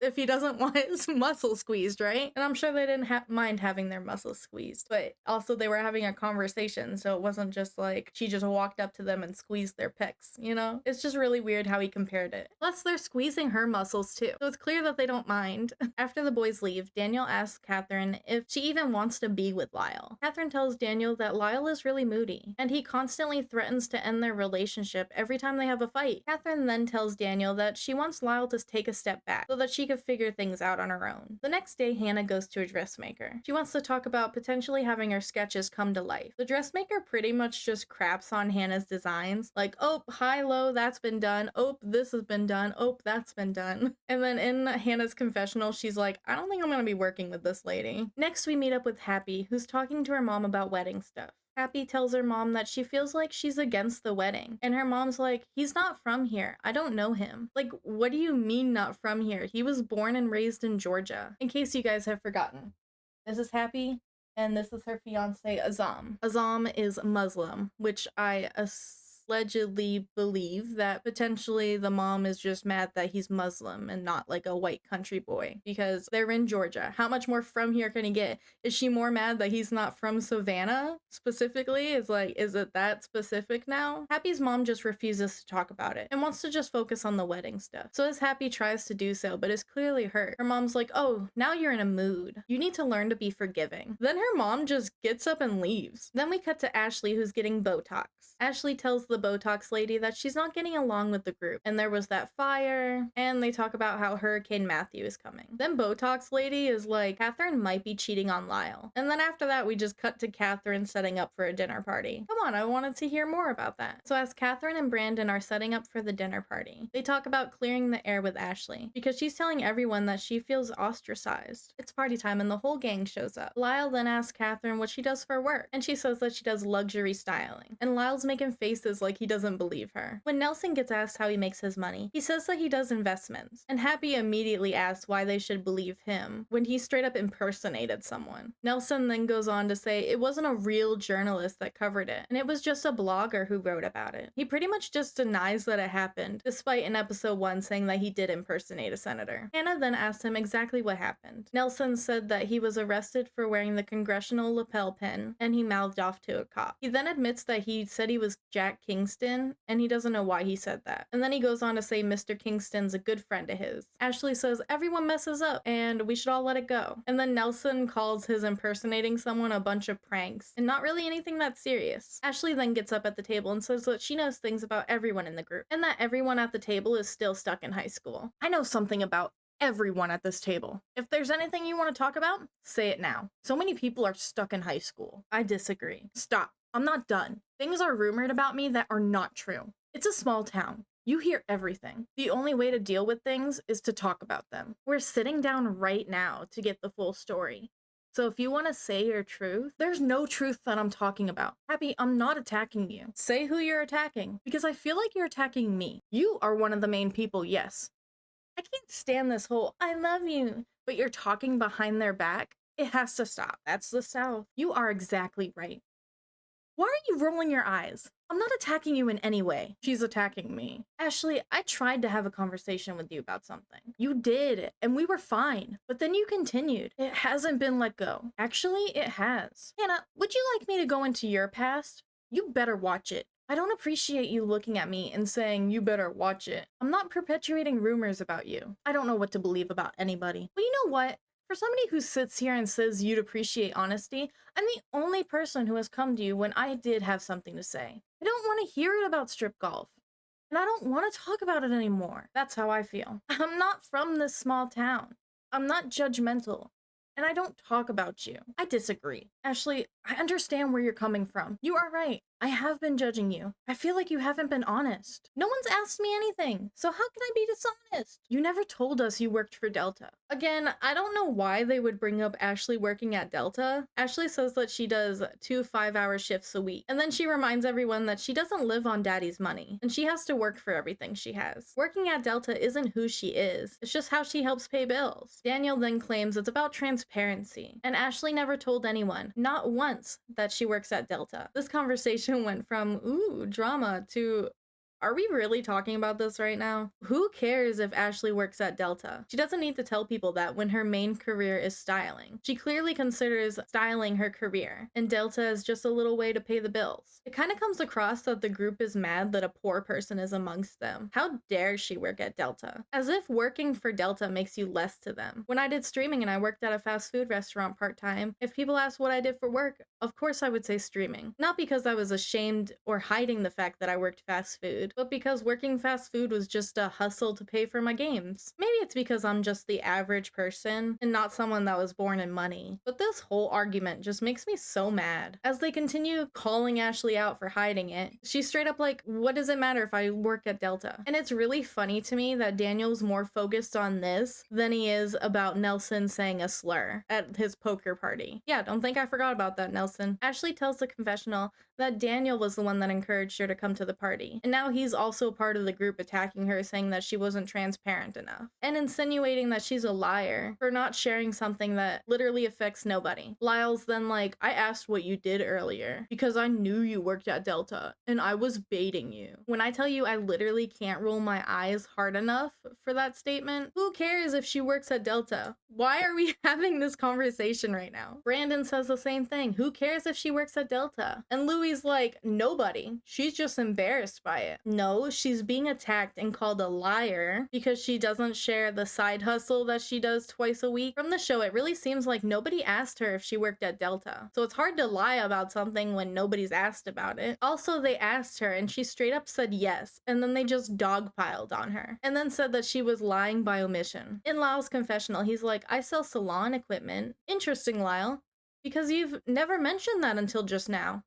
If he doesn't want his muscles squeezed, right? And I'm sure they didn't mind having their muscles squeezed, but also they were having a conversation, so it wasn't just like she just walked up to them and squeezed their pecs, you know? It's just really weird how he compared it. Plus, they're squeezing her muscles too, so it's clear that they don't mind. After the boys leave, Daniel asks Catherine if she even wants to be with Lyle. Catherine tells Daniel that Lyle is really moody, and he constantly threatens to end their relationship every time they have a fight. Catherine then tells Daniel that she wants Lyle to take a step back so that she could figure things out on her own. The next day, Hannah goes to a dressmaker. She wants to talk about potentially having her sketches come to life. The dressmaker pretty much just craps on Hannah's designs, like, oh, high, low, that's been done. Oh, this has been done. Oh, that's been done. And then in Hannah's confessional, she's like, I don't think I'm gonna be working with this lady. Next, we meet up with Happy, who's talking to her mom about wedding stuff. Happy tells her mom that she feels like she's against the wedding. And her mom's like, he's not from here. I don't know him. Like, what do you mean not from here? He was born and raised in Georgia. In case you guys have forgotten. This is Happy, and this is her fiance, Azam. Azam is Muslim, which I allegedly believe that potentially the mom is just mad that he's Muslim and not like a white country boy because they're in Georgia. How much more from here can he get? Is she more mad that he's not from Savannah specifically? Is it that specific now? Happy's mom just refuses to talk about it and wants to just focus on the wedding stuff. So as Happy tries to do so, but is clearly hurt. Her mom's like, oh, now you're in a mood. You need to learn to be forgiving. Then her mom just gets up and leaves. Then we cut to Ashley, who's getting Botox. Ashley tells the Botox lady that she's not getting along with the group, and there was that fire, and they talk about how Hurricane Matthew is coming. Then Botox lady is like, Catherine might be cheating on Lyle. And then after that, we just cut to Catherine setting up for a dinner party. Come on, I wanted to hear more about that. So as Catherine and Brandon are setting up for the dinner party, they talk about clearing the air with Ashley, because she's telling everyone that she feels ostracized. It's party time and the whole gang shows up. Lyle then asks Catherine what she does for work, and she says that she does luxury styling. And Lyle's making faces like he doesn't believe her. When Nelson gets asked how he makes his money, he says that he does investments, and Happy immediately asks why they should believe him when he straight up impersonated someone. Nelson then goes on to say it wasn't a real journalist that covered it, and it was just a blogger who wrote about it. He pretty much just denies that it happened, despite in episode 1 saying that he did impersonate a senator. Hannah then asked him exactly what happened. Nelson said that he was arrested for wearing the congressional lapel pin, and he mouthed off to a cop. He then admits that he said he was Jack King Kingston, and he doesn't know why he said that. And then he goes on to say Mr. Kingston's a good friend of his. Ashley says everyone messes up and we should all let it go. And then Nelson calls his impersonating someone a bunch of pranks and not really anything that serious. Ashley then gets up at the table and says that she knows things about everyone in the group and that everyone at the table is still stuck in high school. I know something about everyone at this table. If there's anything you want to talk about, say it now. So many people are stuck in high school. I disagree. Stop. I'm not done. Things are rumored about me that are not true. It's a small town. You hear everything. The only way to deal with things is to talk about them. We're sitting down right now to get the full story. So if you want to say your truth, there's no truth that I'm talking about. Happy, I'm not attacking you. Say who you're attacking, because I feel like you're attacking me. You are one of the main people, yes. I can't stand this whole, I love you, but you're talking behind their back. It has to stop. That's the South. You are exactly right. Why are you rolling your eyes? I'm not attacking you in any way. She's attacking me. Ashley, I tried to have a conversation with you about something. You did, and we were fine. But then you continued. It hasn't been let go. Actually, it has. Hannah, would you like me to go into your past? You better watch it. I don't appreciate you looking at me and saying, you better watch it. I'm not perpetuating rumors about you. I don't know what to believe about anybody. But you know what? For somebody who sits here and says you'd appreciate honesty, I'm the only person who has come to you when I did have something to say. I don't want to hear it about strip golf. And I don't want to talk about it anymore. That's how I feel. I'm not from this small town. I'm not judgmental. And I don't talk about you. I disagree. Ashley, I understand where you're coming from. You are right. I have been judging you. I feel like you haven't been honest. No one's asked me anything, so how can I be dishonest? You never told us you worked for Delta. Again, I don't know why they would bring up Ashley working at Delta. Ashley says that she does 2 5-hour shifts a week, and then she reminds everyone that she doesn't live on daddy's money, and she has to work for everything she has. Working at Delta isn't who she is, it's just how she helps pay bills. Daniel then claims it's about transparency, and Ashley never told anyone, not once, that she works at Delta. This conversation went from, ooh, drama to, are we really talking about this right now? Who cares if Ashley works at Delta? She doesn't need to tell people that when her main career is styling. She clearly considers styling her career, and Delta is just a little way to pay the bills. It kind of comes across that the group is mad that a poor person is amongst them. How dare she work at Delta? As if working for Delta makes you less to them. When I did streaming and I worked at a fast food restaurant part-time, if people asked what I did for work, of course I would say streaming. Not because I was ashamed or hiding the fact that I worked fast food, but because working fast food was just a hustle to pay for my games. Maybe it's because I'm just the average person and not someone that was born in money. But this whole argument just makes me so mad. As they continue calling Ashley out for hiding it, she's straight up like, what does it matter if I work at Delta? And it's really funny to me that Daniel's more focused on this than he is about Nelson saying a slur at his poker party. Yeah, don't think I forgot about that, Nelson. Ashley tells the confessional that Daniel was the one that encouraged her to come to the party, and now he's also part of the group attacking her, saying that she wasn't transparent enough, and insinuating that she's a liar for not sharing something that literally affects nobody. Lyle's then like, I asked what you did earlier because I knew you worked at Delta, and I was baiting you. When I tell you I literally can't roll my eyes hard enough for that statement, who cares if she works at Delta? Why are we having this conversation right now? Brandon says the same thing. Who cares if she works at Delta? And Louis like, nobody. She's just embarrassed by it. No, she's being attacked and called a liar because she doesn't share the side hustle that she does twice a week. From the show, it really seems like nobody asked her if she worked at Delta. So it's hard to lie about something when nobody's asked about it. Also, they asked her and she straight up said yes, and then they just dogpiled on her, and then said that she was lying by omission. In Lyle's confessional, he's like, I sell salon equipment. Interesting, Lyle, because you've never mentioned that until just now.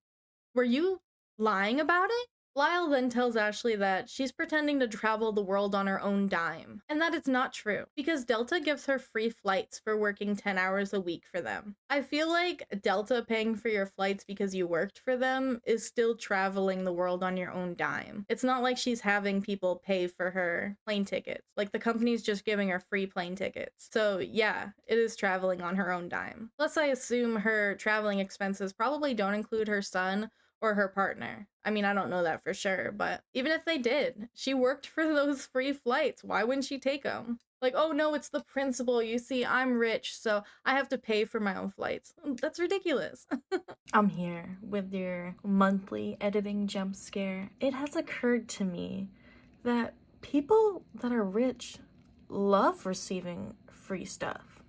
Were you lying about it? Lyle then tells Ashley that she's pretending to travel the world on her own dime, and that it's not true, because Delta gives her free flights for working 10 hours a week for them. I feel like Delta paying for your flights because you worked for them is still traveling the world on your own dime. It's not like she's having people pay for her plane tickets. Like, the company's just giving her free plane tickets. So yeah, it is traveling on her own dime. Plus, I assume her traveling expenses probably don't include her son or her partner. I mean, I don't know that for sure, but even if they did, she worked for those free flights. Why wouldn't she take them? Like, oh no, it's the principal. You see, I'm rich, so I have to pay for my own flights. That's ridiculous. I'm here with your monthly editing jump scare. It has occurred to me that people that are rich love receiving free stuff.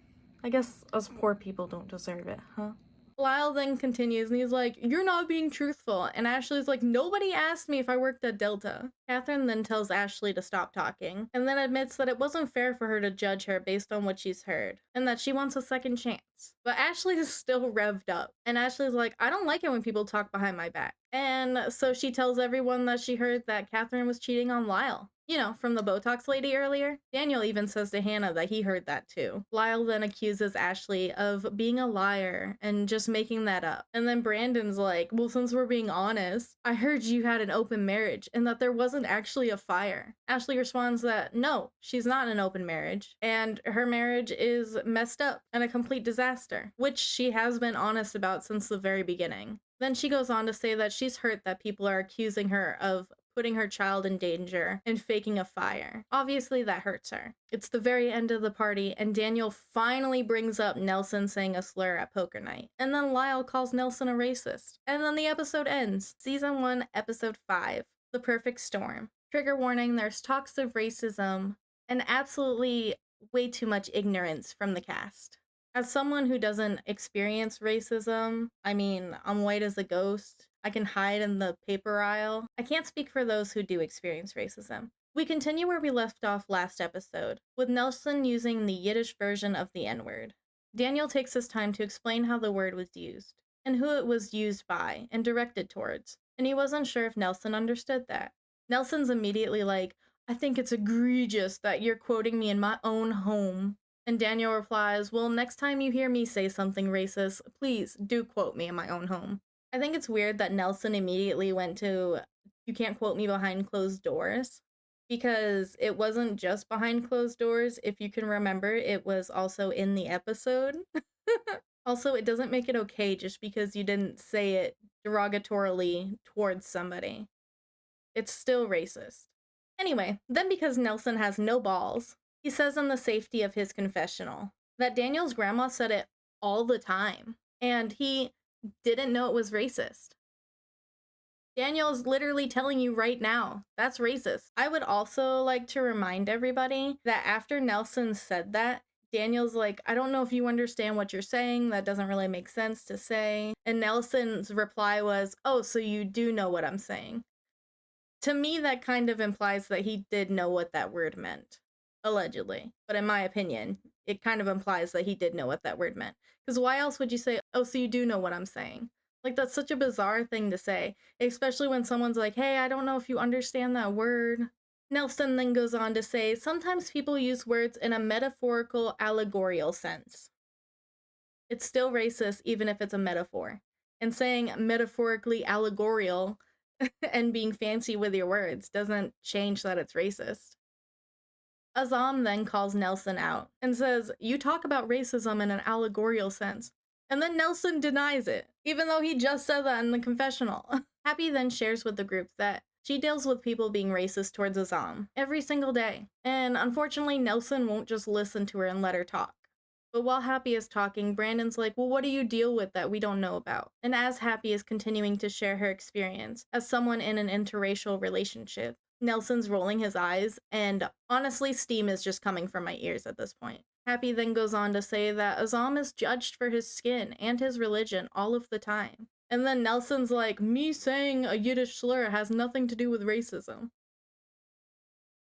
I guess us poor people don't deserve it, huh? Lyle then continues and he's like, "You're not being truthful." And Ashley's like, "Nobody asked me if I worked at Delta." Catherine then tells Ashley to stop talking and then admits that it wasn't fair for her to judge her based on what she's heard and that she wants a second chance. But Ashley is still revved up. And Ashley's like, "I don't like it when people talk behind my back." And so she tells everyone that she heard that Catherine was cheating on Lyle. You know, from the Botox lady earlier. Daniel even says to Hannah that he heard that too. Lyle then accuses Ashley of being a liar and just making that up. And then Brandon's like, "Well, since we're being honest, I heard you had an open marriage and that there wasn't actually a fire." Ashley responds that no, she's not in an open marriage and her marriage is messed up and a complete disaster, which she has been honest about since the very beginning. Then she goes on to say that she's hurt that people are accusing her of putting her child in danger and faking a fire. Obviously, that hurts her. It's the very end of the party, and Daniel finally brings up Nelson saying a slur at poker night. And then Lyle calls Nelson a racist. And then the episode ends. Season 1, Episode 5, The Perfect Storm. Trigger warning, there's talks of racism and absolutely way too much ignorance from the cast. As someone who doesn't experience racism, I mean, I'm white as a ghost. I can hide in the paper aisle. I can't speak for those who do experience racism. We continue where we left off last episode, with Nelson using the Yiddish version of the N-word. Daniel takes his time to explain how the word was used, and who it was used by and directed towards, and he wasn't sure if Nelson understood that. Nelson's immediately like, "I think it's egregious that you're quoting me in my own home." And Daniel replies, "Well, next time you hear me say something racist, please do quote me in my own home." I think it's weird that Nelson immediately went to, "You can't quote me behind closed doors," because it wasn't just behind closed doors. If you can remember, it was also in the episode. Also, it doesn't make it okay just because you didn't say it derogatorily towards somebody. It's still racist. Anyway, then because Nelson has no balls, he says in the safety of his confessional that Daniel's grandma said it all the time, and he didn't know it was racist. Daniel's literally telling you right now, that's racist. I would also like to remind everybody that after Nelson said that, Daniel's like, "I don't know if you understand what you're saying. That doesn't really make sense to say." And Nelson's reply was, "Oh, so you do know what I'm saying." To me, that kind of implies that he did know what that word meant. Allegedly. But in my opinion, it kind of implies that he did know what that word meant. Because why else would you say, "Oh, so you do know what I'm saying"? Like, that's such a bizarre thing to say, especially when someone's like, "Hey, I don't know if you understand that word." Nelson then goes on to say, "Sometimes people use words in a metaphorical, allegorical sense. It's still racist, even if it's a metaphor. And saying metaphorically allegorical and being fancy with your words doesn't change that it's racist." Azam then calls Nelson out and says, "You talk about racism in an allegorical sense." And then Nelson denies it, even though he just said that in the confessional. Happy then shares with the group that she deals with people being racist towards Azam every single day. And unfortunately, Nelson won't just listen to her and let her talk. But while Happy is talking, Brandon's like, "Well, what do you deal with that we don't know about?" And as Happy is continuing to share her experience as someone in an interracial relationship, Nelson's rolling his eyes, and honestly, steam is just coming from my ears at this point. Happy then goes on to say that Azam is judged for his skin and his religion all of the time. And then Nelson's like, "Me saying a Yiddish slur has nothing to do with racism."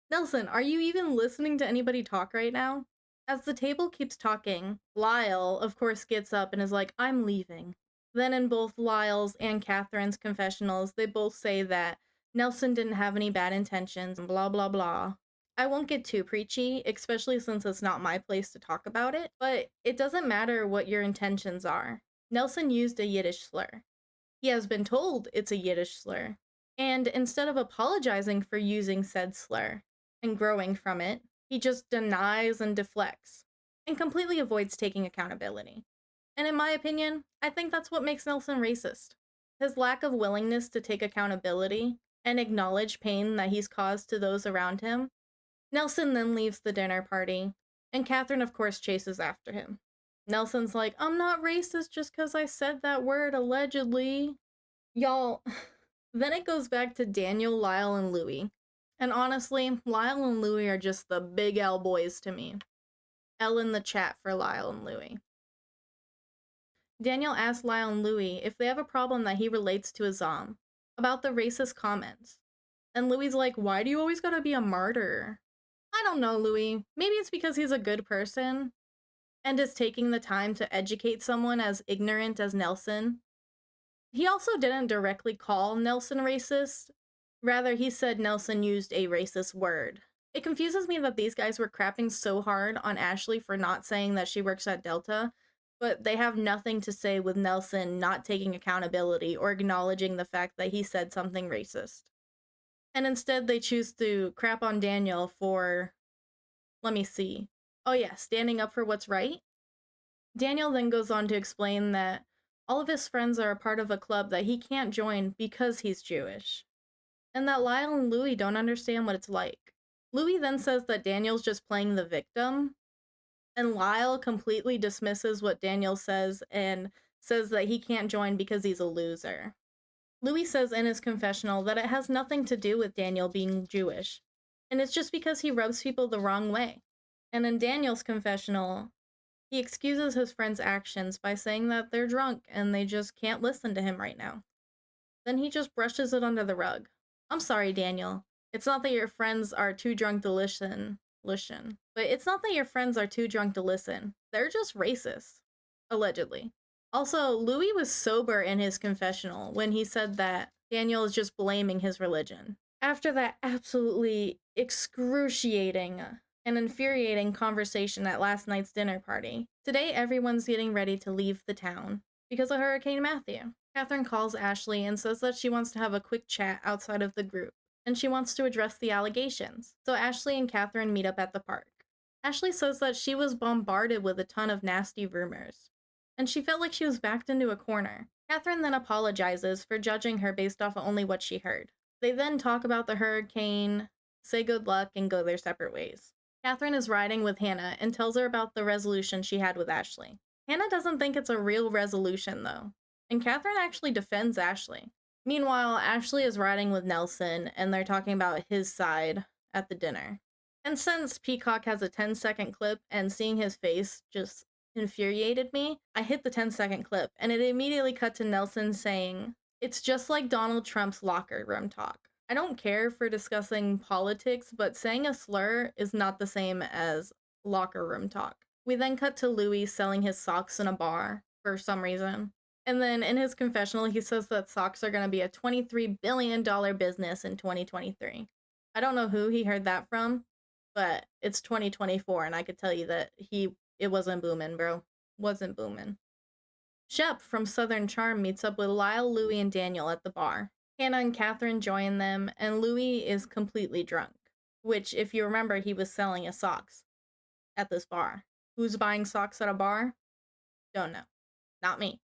Nelson, are you even listening to anybody talk right now? As the table keeps talking, Lyle, of course, gets up and is like, "I'm leaving." Then in both Lyle's and Catherine's confessionals, they both say that Nelson didn't have any bad intentions and blah blah blah. I won't get too preachy, especially since it's not my place to talk about it, but it doesn't matter what your intentions are. Nelson used a Yiddish slur. He has been told it's a Yiddish slur. And instead of apologizing for using said slur and growing from it, he just denies and deflects and completely avoids taking accountability. And in my opinion, I think that's what makes Nelson racist. His lack of willingness to take accountability and acknowledge pain that he's caused to those around him Nelson then leaves the dinner party, and Catherine, of course, chases after him. Nelson's like, I'm not racist just because I said that word allegedly. Y'all, then it goes back to Daniel, Lyle, and Louie. And honestly, Lyle and Louie are just the big L boys to me. L in the chat for Lyle and Louie. Daniel asks Lyle and Louie if they have a problem that he relates to Azam about the racist comments. And Louie's like, why do you always gotta be a martyr? I don't know, Louie. Maybe it's because he's a good person and is taking the time to educate someone as ignorant as Nelson. He also didn't directly call Nelson racist. Rather, he said Nelson used a racist word. It confuses me that these guys were crapping so hard on Ashley for not saying that she works at Delta, but they have nothing to say with Nelson not taking accountability or acknowledging the fact that he said something racist. And instead, they choose to crap on Daniel for, let me see. Oh yeah, standing up for what's right? Daniel then goes on to explain that all of his friends are a part of a club that he can't join because he's Jewish, and that Lyle and Louie don't understand what it's like. Louie then says that Daniel's just playing the victim, and Lyle completely dismisses what Daniel says and says that he can't join because he's a loser. Louis says in his confessional that it has nothing to do with Daniel being Jewish, and it's just because he rubs people the wrong way. And in Daniel's confessional, he excuses his friend's actions by saying that they're drunk and they just can't listen to him right now. Then he just brushes it under the rug. I'm sorry, Daniel. It's not that your friends are too drunk to listen. But it's not that your friends are too drunk to listen. They're just racist. Allegedly. Also, Louis was sober in his confessional when he said that Daniel is just blaming his religion. After that absolutely excruciating and infuriating conversation at last night's dinner party, today everyone's getting ready to leave the town because of Hurricane Matthew. Catherine calls Ashley and says that she wants to have a quick chat outside of the group, and she wants to address the allegations. So Ashley and Catherine meet up at the park. Ashley says that she was bombarded with a ton of nasty rumors, and she felt like she was backed into a corner. Catherine then apologizes for judging her based off of only what she heard. They then talk about the hurricane, say good luck, and go their separate ways. Catherine is riding with Hannah and tells her about the resolution she had with Ashley. Hannah doesn't think it's a real resolution, though, and Catherine actually defends Ashley. Meanwhile, Ashley is riding with Nelson, and they're talking about his side at the dinner. And since Peacock has a 10-second clip and seeing his face just infuriated me, I hit the 10-second clip, and it immediately cut to Nelson saying, "It's just like Donald Trump's locker room talk. I don't care for discussing politics, but saying a slur is not the same as locker room talk." We then cut to Louis selling his socks in a bar for some reason. And then in his confessional, he says that socks are going to be a $23 billion business in 2023. I don't know who he heard that from, but it's 2024, and I could tell you that it wasn't booming, bro. Wasn't booming. Shep from Southern Charm meets up with Lyle, Louie, and Daniel at the bar. Hannah and Catherine join them, and Louie is completely drunk, which, if you remember, he was selling his socks at this bar. Who's buying socks at a bar? Don't know. Not me.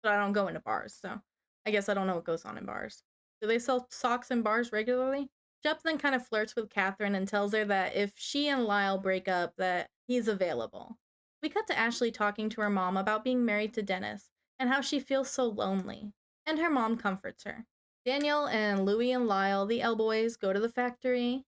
But I don't go into bars, so I guess I don't know what goes on in bars. Do they sell socks in bars regularly? Shep then kind of flirts with Catherine and tells her that if she and Lyle break up, that he's available. We cut to Ashley talking to her mom about being married to Dennis and how she feels so lonely, and her mom comforts her. Daniel and Louie and Lyle, the L boys, go to the factory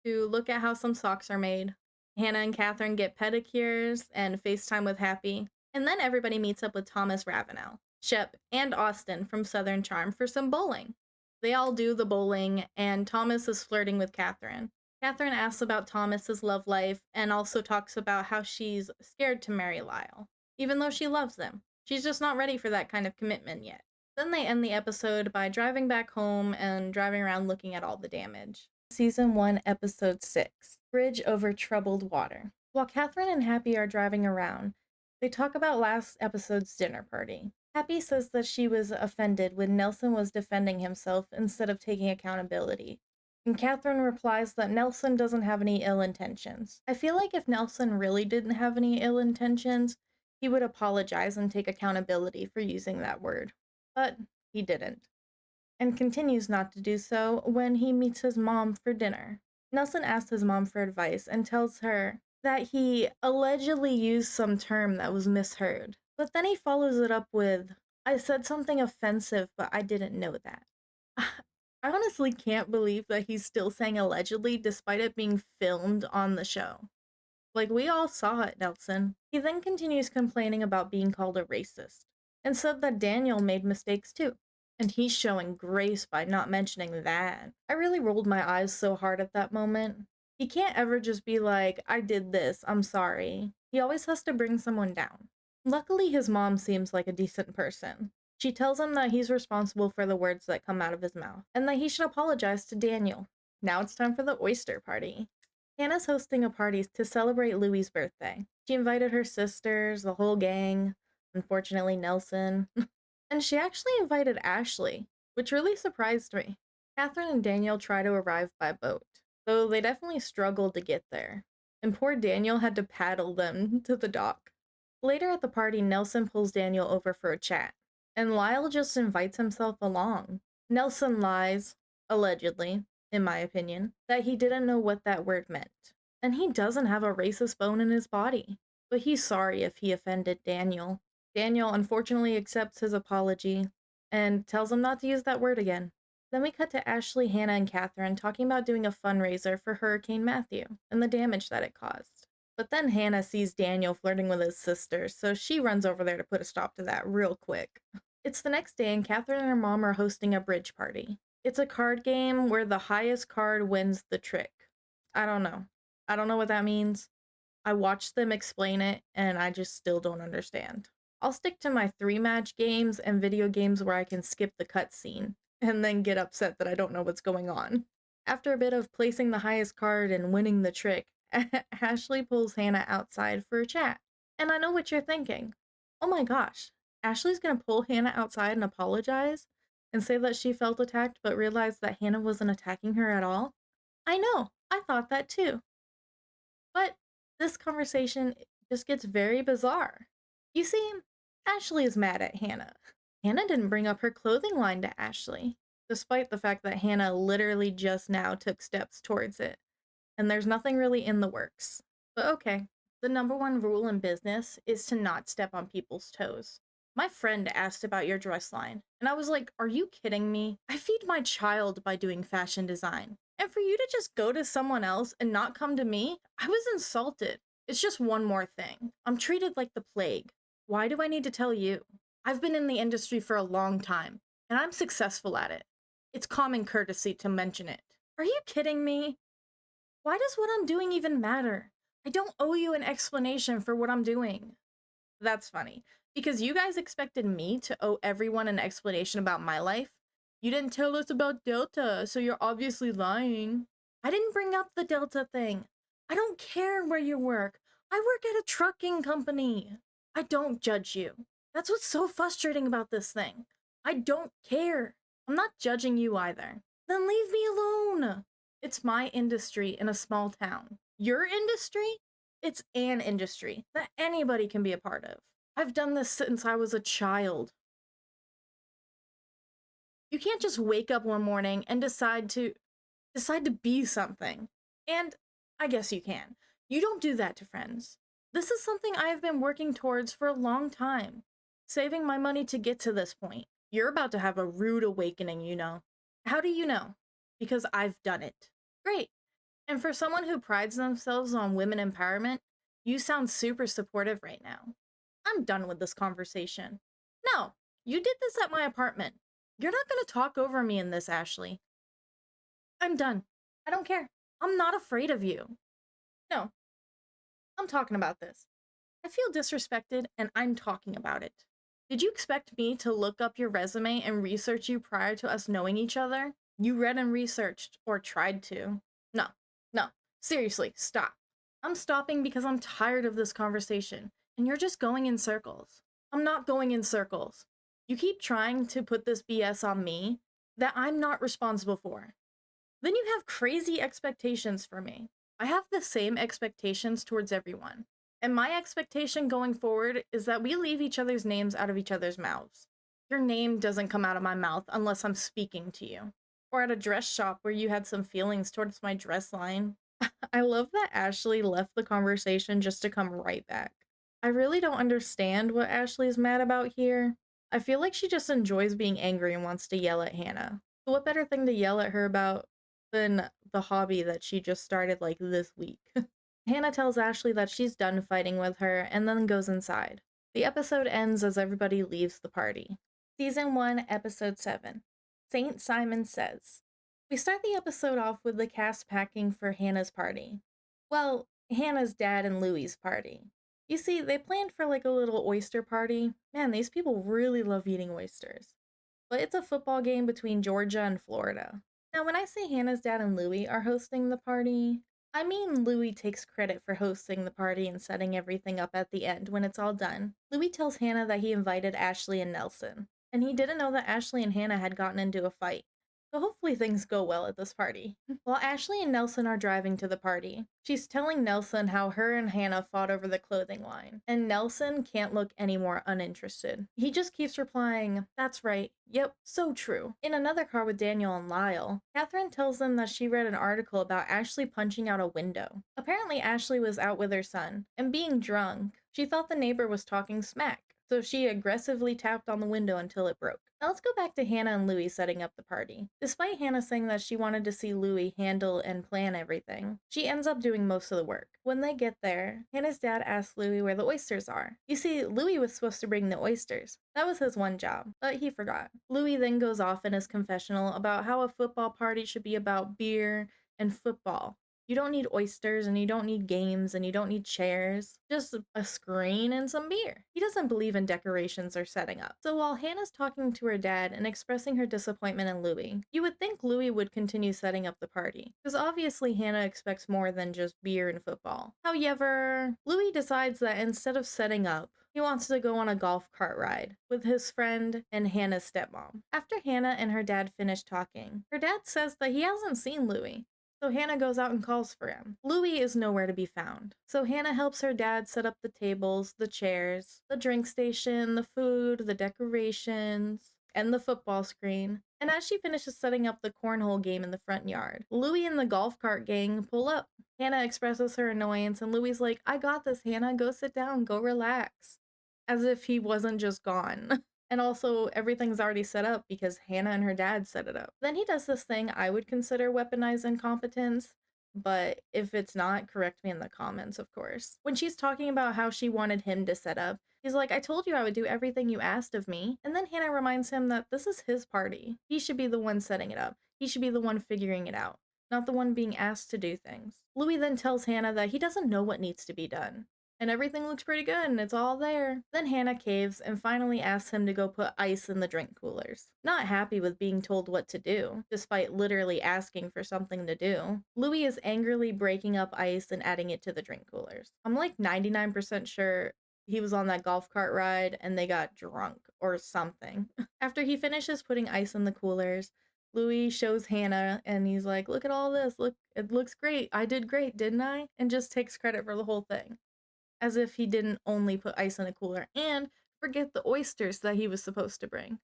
to look at how some socks are made. Hannah and Catherine get pedicures and FaceTime with Happy, and then everybody meets up with Thomas Ravenel, Shep, and Austin from Southern Charm for some bowling. They all do the bowling, and Thomas is flirting with Catherine. Catherine asks about Thomas's love life and also talks about how she's scared to marry Lyle, even though she loves him. She's just not ready for that kind of commitment yet. Then they end the episode by driving back home and driving around looking at all the damage. Season 1, Episode 6, Bridge Over Troubled Water. While Catherine and Happy are driving around, they talk about last episode's dinner party. Happy says that she was offended when Nelson was defending himself instead of taking accountability. And Catherine replies that Nelson doesn't have any ill intentions. I feel like if Nelson really didn't have any ill intentions, he would apologize and take accountability for using that word. But he didn't. And continues not to do so when he meets his mom for dinner. Nelson asks his mom for advice and tells her that he allegedly used some term that was misheard. But then he follows it up with, I said something offensive, but I didn't know that. I honestly can't believe that he's still saying allegedly despite it being filmed on the show. Like, we all saw it, Nelson. He then continues complaining about being called a racist and said that Daniel made mistakes too. And he's showing grace by not mentioning that. I really rolled my eyes so hard at that moment. He can't ever just be like, I did this, I'm sorry. He always has to bring someone down. Luckily, his mom seems like a decent person. She tells him that he's responsible for the words that come out of his mouth and that he should apologize to Daniel. Now it's time for the oyster party. Hannah's hosting a party to celebrate Louie's birthday. She invited her sisters, the whole gang, unfortunately, Nelson. And she actually invited Ashley, which really surprised me. Catherine and Daniel try to arrive by boat, though they definitely struggled to get there. And poor Daniel had to paddle them to the dock. Later at the party, Nelson pulls Daniel over for a chat, and Lyle just invites himself along. Nelson lies, allegedly, in my opinion, that he didn't know what that word meant. And he doesn't have a racist bone in his body. But he's sorry if he offended Daniel. Daniel unfortunately accepts his apology and tells him not to use that word again. Then we cut to Ashley, Hannah, and Catherine talking about doing a fundraiser for Hurricane Matthew and the damage that it caused. But then Hannah sees Daniel flirting with his sister, so she runs over there to put a stop to that real quick. It's the next day, and Catherine and her mom are hosting a bridge party. It's a card game where the highest card wins the trick. I don't know. I don't know what that means. I watched them explain it, and I just still don't understand. I'll stick to my 3-match games and video games where I can skip the cutscene, and then get upset that I don't know what's going on. After a bit of placing the highest card and winning the trick, Ashley pulls Hannah outside for a chat. And I know what you're thinking. Oh my gosh, Ashley's gonna pull Hannah outside and apologize? And say that she felt attacked but realized that Hannah wasn't attacking her at all? I know, I thought that too. But this conversation just gets very bizarre. You see, Ashley is mad at Hannah. Hannah didn't bring up her clothing line to Ashley, despite the fact that Hannah literally just now took steps towards it. And there's nothing really in the works. But okay, the number one rule in business is to not step on people's toes. My friend asked about your dress line, and I was like, are you kidding me? I feed my child by doing fashion design. And for you to just go to someone else and not come to me, I was insulted. It's just one more thing. I'm treated like the plague. Why do I need to tell you? I've been in the industry for a long time, and I'm successful at it. It's common courtesy to mention it. Are you kidding me? Why does what I'm doing even matter? I don't owe you an explanation for what I'm doing. That's funny, because you guys expected me to owe everyone an explanation about my life. You didn't tell us about Delta, so you're obviously lying. I didn't bring up the Delta thing. I don't care where you work. I work at a trucking company. I don't judge you. That's what's so frustrating about this thing. I don't care. I'm not judging you either. Then leave me alone. It's my industry in a small town. Your industry? It's an industry that anybody can be a part of. I've done this since I was a child. You can't just wake up one morning and decide to be something. And I guess you can. You don't do that to friends. This is something I have been working towards for a long time, saving my money to get to this point. You're about to have a rude awakening, you know. How do you know? Because I've done it. Great. And for someone who prides themselves on women empowerment, you sound super supportive right now. I'm done with this conversation. No, you did this at my apartment. You're not gonna talk over me in this, Ashley. I'm done. I don't care. I'm not afraid of you. No, I'm talking about this. I feel disrespected, and I'm talking about it. Did you expect me to look up your resume and research you prior to us knowing each other? You read and researched, or tried to. No, no, seriously, stop. I'm stopping because I'm tired of this conversation, and you're just going in circles. I'm not going in circles. You keep trying to put this BS on me that I'm not responsible for. Then you have crazy expectations for me. I have the same expectations towards everyone. And my expectation going forward is that we leave each other's names out of each other's mouths. Your name doesn't come out of my mouth unless I'm speaking to you. Or at a dress shop where you had some feelings towards my dress line. I love that Ashley left the conversation just to come right back. I really don't understand what Ashley's mad about here. I feel like she just enjoys being angry and wants to yell at Hannah. So what better thing to yell at her about than the hobby that she just started like this week? Hannah tells Ashley that she's done fighting with her and then goes inside. The episode ends as everybody leaves the party. Season 1, Episode 7. St. Simon Says. We start the episode off with the cast packing for Hannah's party. Well, Hannah's dad and Louie's party. You see, they planned for like a little oyster party. Man, these people really love eating oysters. But it's a football game between Georgia and Florida. Now, when I say Hannah's dad and Louie are hosting the party, I mean Louie takes credit for hosting the party and setting everything up at the end when it's all done. Louie tells Hannah that he invited Ashley and Nelson, and he didn't know that Ashley and Hannah had gotten into a fight. So hopefully things go well at this party. While Ashley and Nelson are driving to the party, she's telling Nelson how her and Hannah fought over the clothing line, and Nelson can't look any more uninterested. He just keeps replying, "That's right, yep, so true." In another car with Daniel and Lyle, Catherine tells them that she read an article about Ashley punching out a window. Apparently Ashley was out with her son, and being drunk, she thought the neighbor was talking smack. So she aggressively tapped on the window until it broke. Now let's go back to Hannah and Louie setting up the party. Despite Hannah saying that she wanted to see Louie handle and plan everything, she ends up doing most of the work. When they get there, Hannah's dad asks Louie where the oysters are. You see, Louie was supposed to bring the oysters. That was his one job, but he forgot. Louie then goes off in his confessional about how a football party should be about beer and football. You don't need oysters, and you don't need games, and you don't need chairs. Just a screen and some beer. He doesn't believe in decorations or setting up. So while Hannah's talking to her dad and expressing her disappointment in Louie, you would think Louie would continue setting up the party. Because obviously Hannah expects more than just beer and football. However, Louie decides that instead of setting up, he wants to go on a golf cart ride with his friend and Hannah's stepmom. After Hannah and her dad finish talking, her dad says that he hasn't seen Louie. So Hannah goes out and calls for him. Louie is nowhere to be found. So Hannah helps her dad set up the tables, the chairs, the drink station, the food, the decorations, and the football screen. And as she finishes setting up the cornhole game in the front yard, Louie and the golf cart gang pull up. Hannah expresses her annoyance, and Louie's like, "I got this, Hannah. Go sit down. Go relax." As if he wasn't just gone. And also, everything's already set up because Hannah and her dad set it up. Then he does this thing I would consider weaponized incompetence, but if it's not, correct me in the comments, of course. When she's talking about how she wanted him to set up, he's like, "I told you I would do everything you asked of me." And then Hannah reminds him that this is his party. He should be the one setting it up. He should be the one figuring it out, not the one being asked to do things. Louis then tells Hannah that he doesn't know what needs to be done. And everything looks pretty good and it's all there. Then Hannah caves and finally asks him to go put ice in the drink coolers. Not happy with being told what to do, despite literally asking for something to do, Louis is angrily breaking up ice and adding it to the drink coolers. I'm like 99% sure he was on that golf cart ride and they got drunk or something. After he finishes putting ice in the coolers, Louis shows Hannah and he's like, "Look at all this. Look, it looks great. I did great, didn't I?" And just takes credit for the whole thing. As if he didn't only put ice in a cooler and forget the oysters that he was supposed to bring.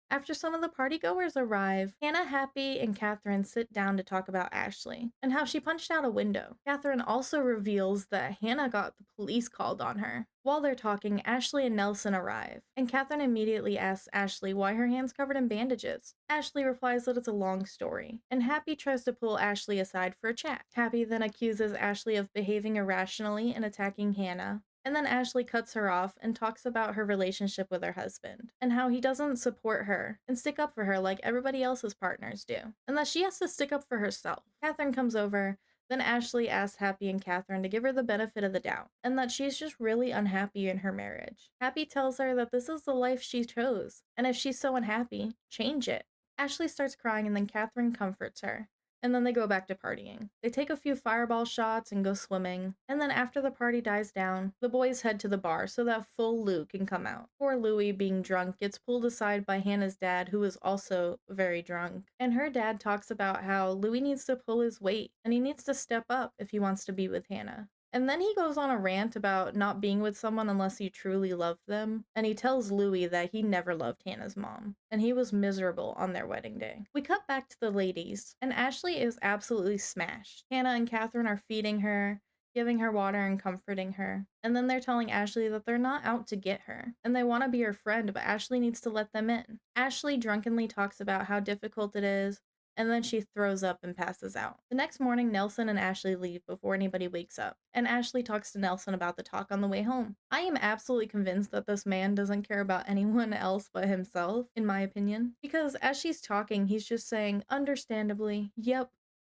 After some of the partygoers arrive, Hannah, Happy, and Catherine sit down to talk about Ashley and how she punched out a window. Catherine also reveals that Hannah got the police called on her. While they're talking, Ashley and Nelson arrive, and Catherine immediately asks Ashley why her hand's covered in bandages. Ashley replies that it's a long story, and Happy tries to pull Ashley aside for a chat. Happy then accuses Ashley of behaving irrationally and attacking Hannah. And then Ashley cuts her off and talks about her relationship with her husband and how he doesn't support her and stick up for her like everybody else's partners do, and that she has to stick up for herself. Catherine comes over, then Ashley asks Happy and Catherine to give her the benefit of the doubt and that she's just really unhappy in her marriage. Happy tells her that this is the life she chose, and if she's so unhappy, change it. Ashley starts crying and then Catherine comforts her. And then they go back to partying. They take a few fireball shots and go swimming. And then after the party dies down, the boys head to the bar so that full Lou can come out. Poor Louie, being drunk, gets pulled aside by Hannah's dad, who is also very drunk. And her dad talks about how Louie needs to pull his weight and he needs to step up if he wants to be with Hannah. And then he goes on a rant about not being with someone unless you truly love them, and he tells Louis that he never loved Hannah's mom, and he was miserable on their wedding day. We cut back to the ladies, and Ashley is absolutely smashed. Hannah and Catherine are feeding her, giving her water and comforting her. And then they're telling Ashley that they're not out to get her, and they want to be her friend, but Ashley needs to let them in. Ashley drunkenly talks about how difficult it is, and then she throws up and passes out. The next morning, Nelson and Ashley leave before anybody wakes up, and Ashley talks to Nelson about the talk on the way home. I am absolutely convinced that this man doesn't care about anyone else but himself, in my opinion, because as she's talking, he's just saying, understandably, yep,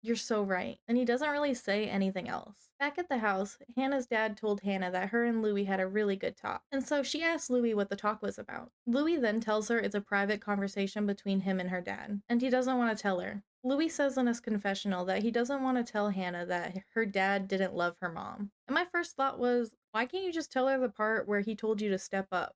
you're so right. And he doesn't really say anything else. Back at the house, Hannah's dad told Hannah that her and Louis had a really good talk. And so she asked Louis what the talk was about. Louis then tells her it's a private conversation between him and her dad. And he doesn't want to tell her. Louis says in his confessional that he doesn't want to tell Hannah that her dad didn't love her mom. And my first thought was, why can't you just tell her the part where he told you to step up?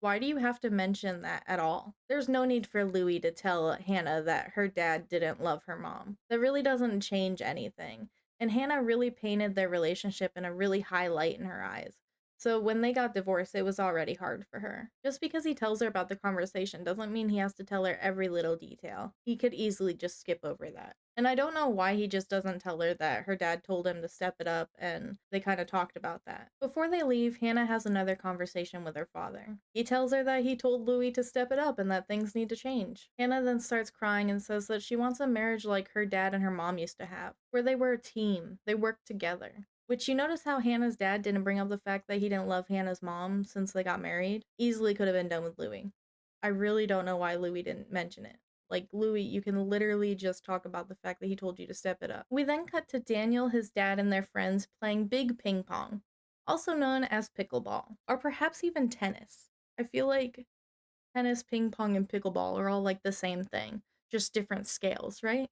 Why do you have to mention that at all? There's no need for Louis to tell Hannah that her dad didn't love her mom. That really doesn't change anything. And Hannah really painted their relationship in a really high light in her eyes. So when they got divorced, it was already hard for her. Just because he tells her about the conversation doesn't mean he has to tell her every little detail. He could easily just skip over that. And I don't know why he just doesn't tell her that her dad told him to step it up and they kind of talked about that. Before they leave, Hannah has another conversation with her father. He tells her that he told Louis to step it up and that things need to change. Hannah then starts crying and says that she wants a marriage like her dad and her mom used to have, where they were a team, they worked together. Which, you notice how Hannah's dad didn't bring up the fact that he didn't love Hannah's mom since they got married? Easily could have been done with Louis. I really don't know why Louis didn't mention it. Like, Louis, you can literally just talk about the fact that he told you to step it up. We then cut to Daniel, his dad, and their friends playing big ping pong, also known as pickleball, or perhaps even tennis. I feel like tennis, ping pong, and pickleball are all like the same thing, just different scales, right?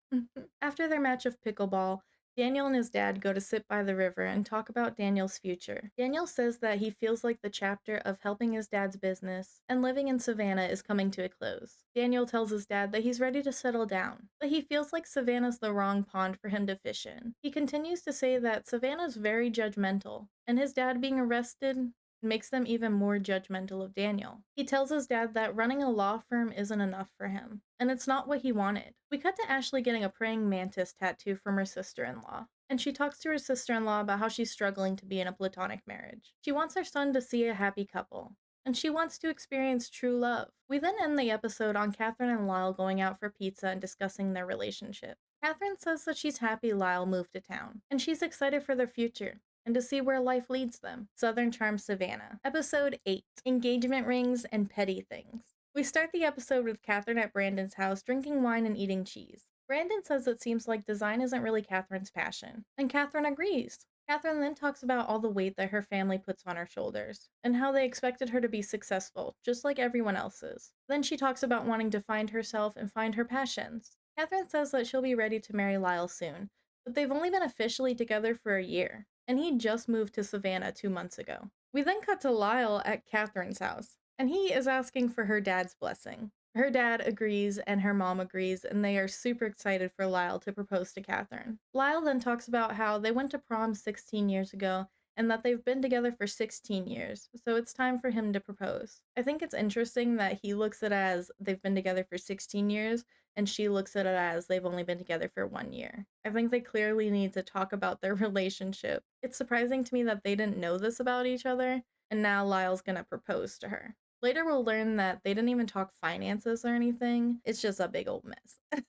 After their match of pickleball, Daniel and his dad go to sit by the river and talk about Daniel's future. Daniel says that he feels like the chapter of helping his dad's business and living in Savannah is coming to a close. Daniel tells his dad that he's ready to settle down, but he feels like Savannah's the wrong pond for him to fish in. He continues to say that Savannah's very judgmental, and his dad being arrested makes them even more judgmental of Daniel. He tells his dad that running a law firm isn't enough for him, and it's not what he wanted. We cut to Ashley getting a praying mantis tattoo from her sister-in-law, and she talks to her sister-in-law about how she's struggling to be in a platonic marriage. She wants her son to see a happy couple, and she wants to experience true love. We then end the episode on Catherine and Lyle going out for pizza and discussing their relationship. Catherine says that she's happy Lyle moved to town, and she's excited for their future and to see where life leads them. Southern Charm Savannah. Episode 8. Engagement Rings and Petty Things. We start the episode with Catherine at Brandon's house drinking wine and eating cheese. Brandon says it seems like design isn't really Catherine's passion, and Catherine agrees. Catherine then talks about all the weight that her family puts on her shoulders, and how they expected her to be successful, just like everyone else's. Then she talks about wanting to find herself and find her passions. Catherine says that she'll be ready to marry Lyle soon, but they've only been officially together for a year, and he just moved to Savannah 2 months ago. We then cut to Lyle at Catherine's house, and he is asking for her dad's blessing. Her dad agrees and her mom agrees, and they are super excited for Lyle to propose to Catherine. Lyle then talks about how they went to prom 16 years ago and that they've been together for 16 years, so it's time for him to propose. I think it's interesting that he looks at it as they've been together for 16 years and she looks at it as they've only been together for 1 year. I think they clearly need to talk about their relationship. It's surprising to me that they didn't know this about each other, and now Lyle's gonna propose to her. Later we'll learn that they didn't even talk finances or anything. It's just a big old mess.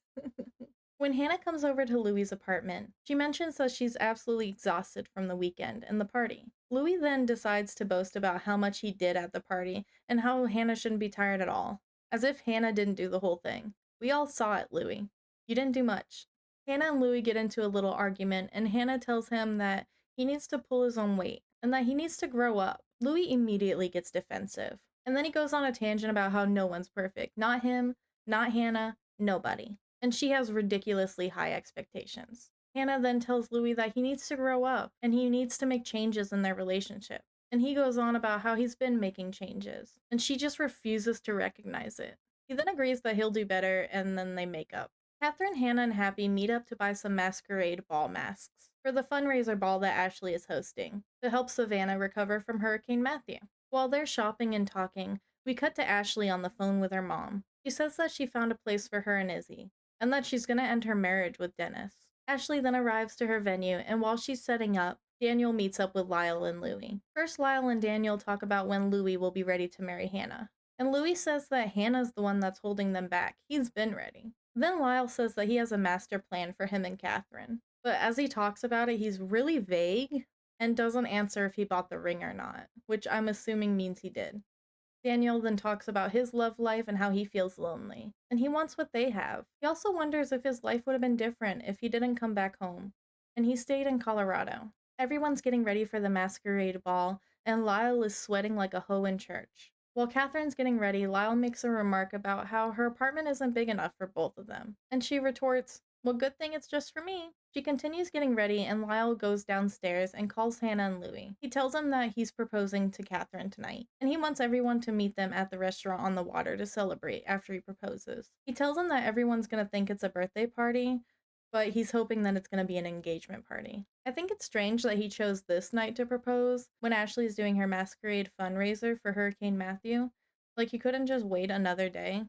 When Hannah comes over to Louis' apartment, she mentions that she's absolutely exhausted from the weekend and the party. Louis then decides to boast about how much he did at the party and how Hannah shouldn't be tired at all, as if Hannah didn't do the whole thing. We all saw it, Louis. You didn't do much. Hannah and Louis get into a little argument, and Hannah tells him that he needs to pull his own weight and that he needs to grow up. Louis immediately gets defensive, and then he goes on a tangent about how no one's perfect. Not him, not Hannah, nobody. And she has ridiculously high expectations. Hannah then tells Louis that he needs to grow up and he needs to make changes in their relationship. And he goes on about how he's been making changes, and she just refuses to recognize it. He then agrees that he'll do better, and then they make up. Catherine, Hannah, and Happy meet up to buy some masquerade ball masks for the fundraiser ball that Ashley is hosting to help Savannah recover from Hurricane Matthew. While they're shopping and talking, we cut to Ashley on the phone with her mom. She says that she found a place for her and Izzy, and that she's gonna end her marriage with Dennis. Ashley then arrives to her venue, and while she's setting up, Daniel meets up with Lyle and Louie. First, Lyle and Daniel talk about when Louie will be ready to marry Hannah. And Louie says that Hannah's the one that's holding them back. He's been ready. Then Lyle says that he has a master plan for him and Catherine. But as he talks about it, he's really vague and doesn't answer if he bought the ring or not, which I'm assuming means he did. Daniel then talks about his love life and how he feels lonely, and he wants what they have. He also wonders if his life would have been different if he didn't come back home, and he stayed in Colorado. Everyone's getting ready for the masquerade ball, and Lyle is sweating like a hoe in church. While Catherine's getting ready, Lyle makes a remark about how her apartment isn't big enough for both of them, and she retorts, "Well, good thing it's just for me." She continues getting ready, and Lyle goes downstairs and calls Hannah and Louie. He tells them that he's proposing to Catherine tonight, and he wants everyone to meet them at the restaurant on the water to celebrate after he proposes. He tells them that everyone's gonna think it's a birthday party, but he's hoping that it's gonna be an engagement party. I think it's strange that he chose this night to propose when Ashley's doing her masquerade fundraiser for Hurricane Matthew. Like, he couldn't just wait another day.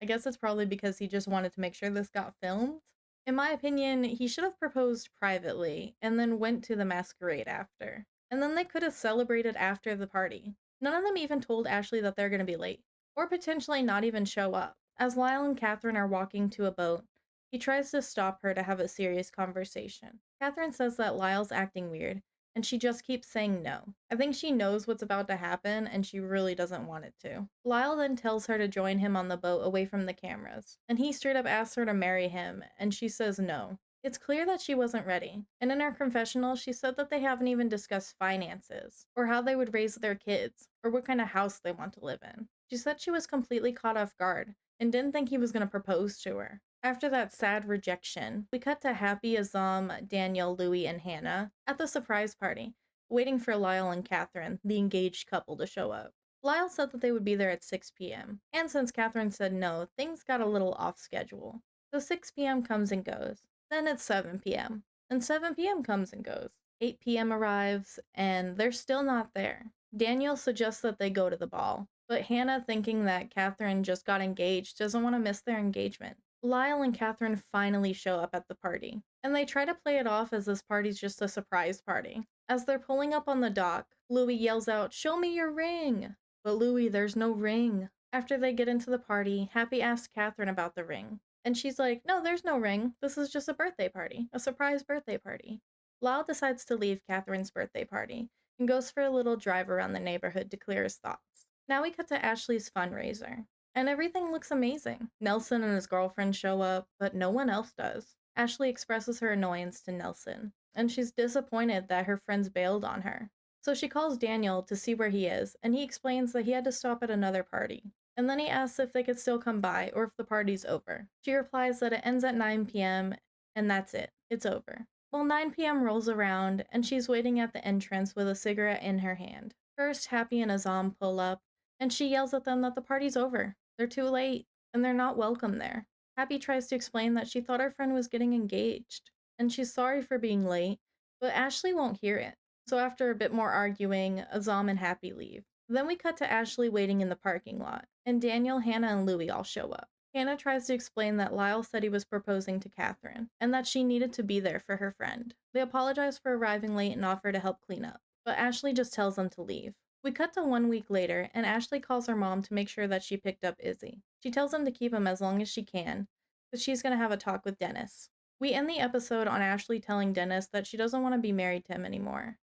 I guess it's probably because he just wanted to make sure this got filmed. In my opinion, he should have proposed privately and then went to the masquerade after. And then they could have celebrated after the party. None of them even told Ashley that they're going to be late, or potentially not even show up. As Lyle and Catherine are walking to a boat, he tries to stop her to have a serious conversation. Catherine says that Lyle's acting weird, and she just keeps saying no. I think she knows what's about to happen, and she really doesn't want it to. Lyle then tells her to join him on the boat away from the cameras, and he straight up asks her to marry him, and she says no. It's clear that she wasn't ready, and in her confessional, she said that they haven't even discussed finances, or how they would raise their kids, or what kind of house they want to live in. She said she was completely caught off guard, and didn't think he was going to propose to her. After that sad rejection, we cut to Happy, Azam, Daniel, Louie, and Hannah at the surprise party, waiting for Lyle and Catherine, the engaged couple, to show up. Lyle said that they would be there at 6 p.m., and since Catherine said no, things got a little off schedule. So 6 p.m. comes and goes. Then it's 7 p.m., and 7 p.m. comes and goes. 8 p.m. arrives, and they're still not there. Daniel suggests that they go to the ball, but Hannah, thinking that Catherine just got engaged, doesn't want to miss their engagement. Lyle and Catherine finally show up at the party, and they try to play it off as this party's just a surprise party. As they're pulling up on the dock, Louie yells out, "Show me your ring!" But Louie, there's no ring. After they get into the party, Happy asks Catherine about the ring, and she's like, "No, there's no ring. This is just a birthday party, a surprise birthday party." Lyle decides to leave Catherine's birthday party and goes for a little drive around the neighborhood to clear his thoughts. Now we cut to Ashley's fundraiser, and everything looks amazing. Nelson and his girlfriend show up, but no one else does. Ashley expresses her annoyance to Nelson, and she's disappointed that her friends bailed on her. So she calls Daniel to see where he is, and he explains that he had to stop at another party. And then he asks if they could still come by or if the party's over. She replies that it ends at 9 p.m., and that's it. It's over. Well, 9 p.m. rolls around, and she's waiting at the entrance with a cigarette in her hand. First, Happy and Azam pull up, and she yells at them that the party's over. They're too late, and they're not welcome there. Happy tries to explain that she thought her friend was getting engaged, and she's sorry for being late, but Ashley won't hear it. So after a bit more arguing, Azam and Happy leave. Then we cut to Ashley waiting in the parking lot, and Daniel, Hannah, and Louie all show up. Hannah tries to explain that Lyle said he was proposing to Catherine, and that she needed to be there for her friend. They apologize for arriving late and offer to help clean up, but Ashley just tells them to leave. We cut to 1 week later, and Ashley calls her mom to make sure that she picked up Izzy. She tells him to keep him as long as she can, but she's going to have a talk with Dennis. We end the episode on Ashley telling Dennis that she doesn't want to be married to him anymore.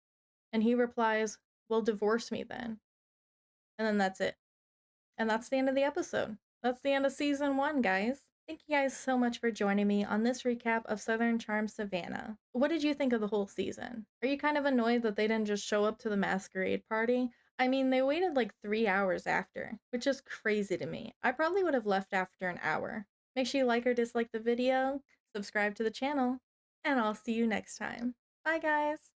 And he replies, "Well, divorce me then." And then that's it. And that's the end of the episode. That's the end of season 1, guys. Thank you guys so much for joining me on this recap of Southern Charm Savannah. What did you think of the whole season? Are you kind of annoyed that they didn't just show up to the masquerade party? I mean, they waited like 3 hours after, which is crazy to me. I probably would have left after an hour. Make sure you like or dislike the video, subscribe to the channel, and I'll see you next time. Bye, guys!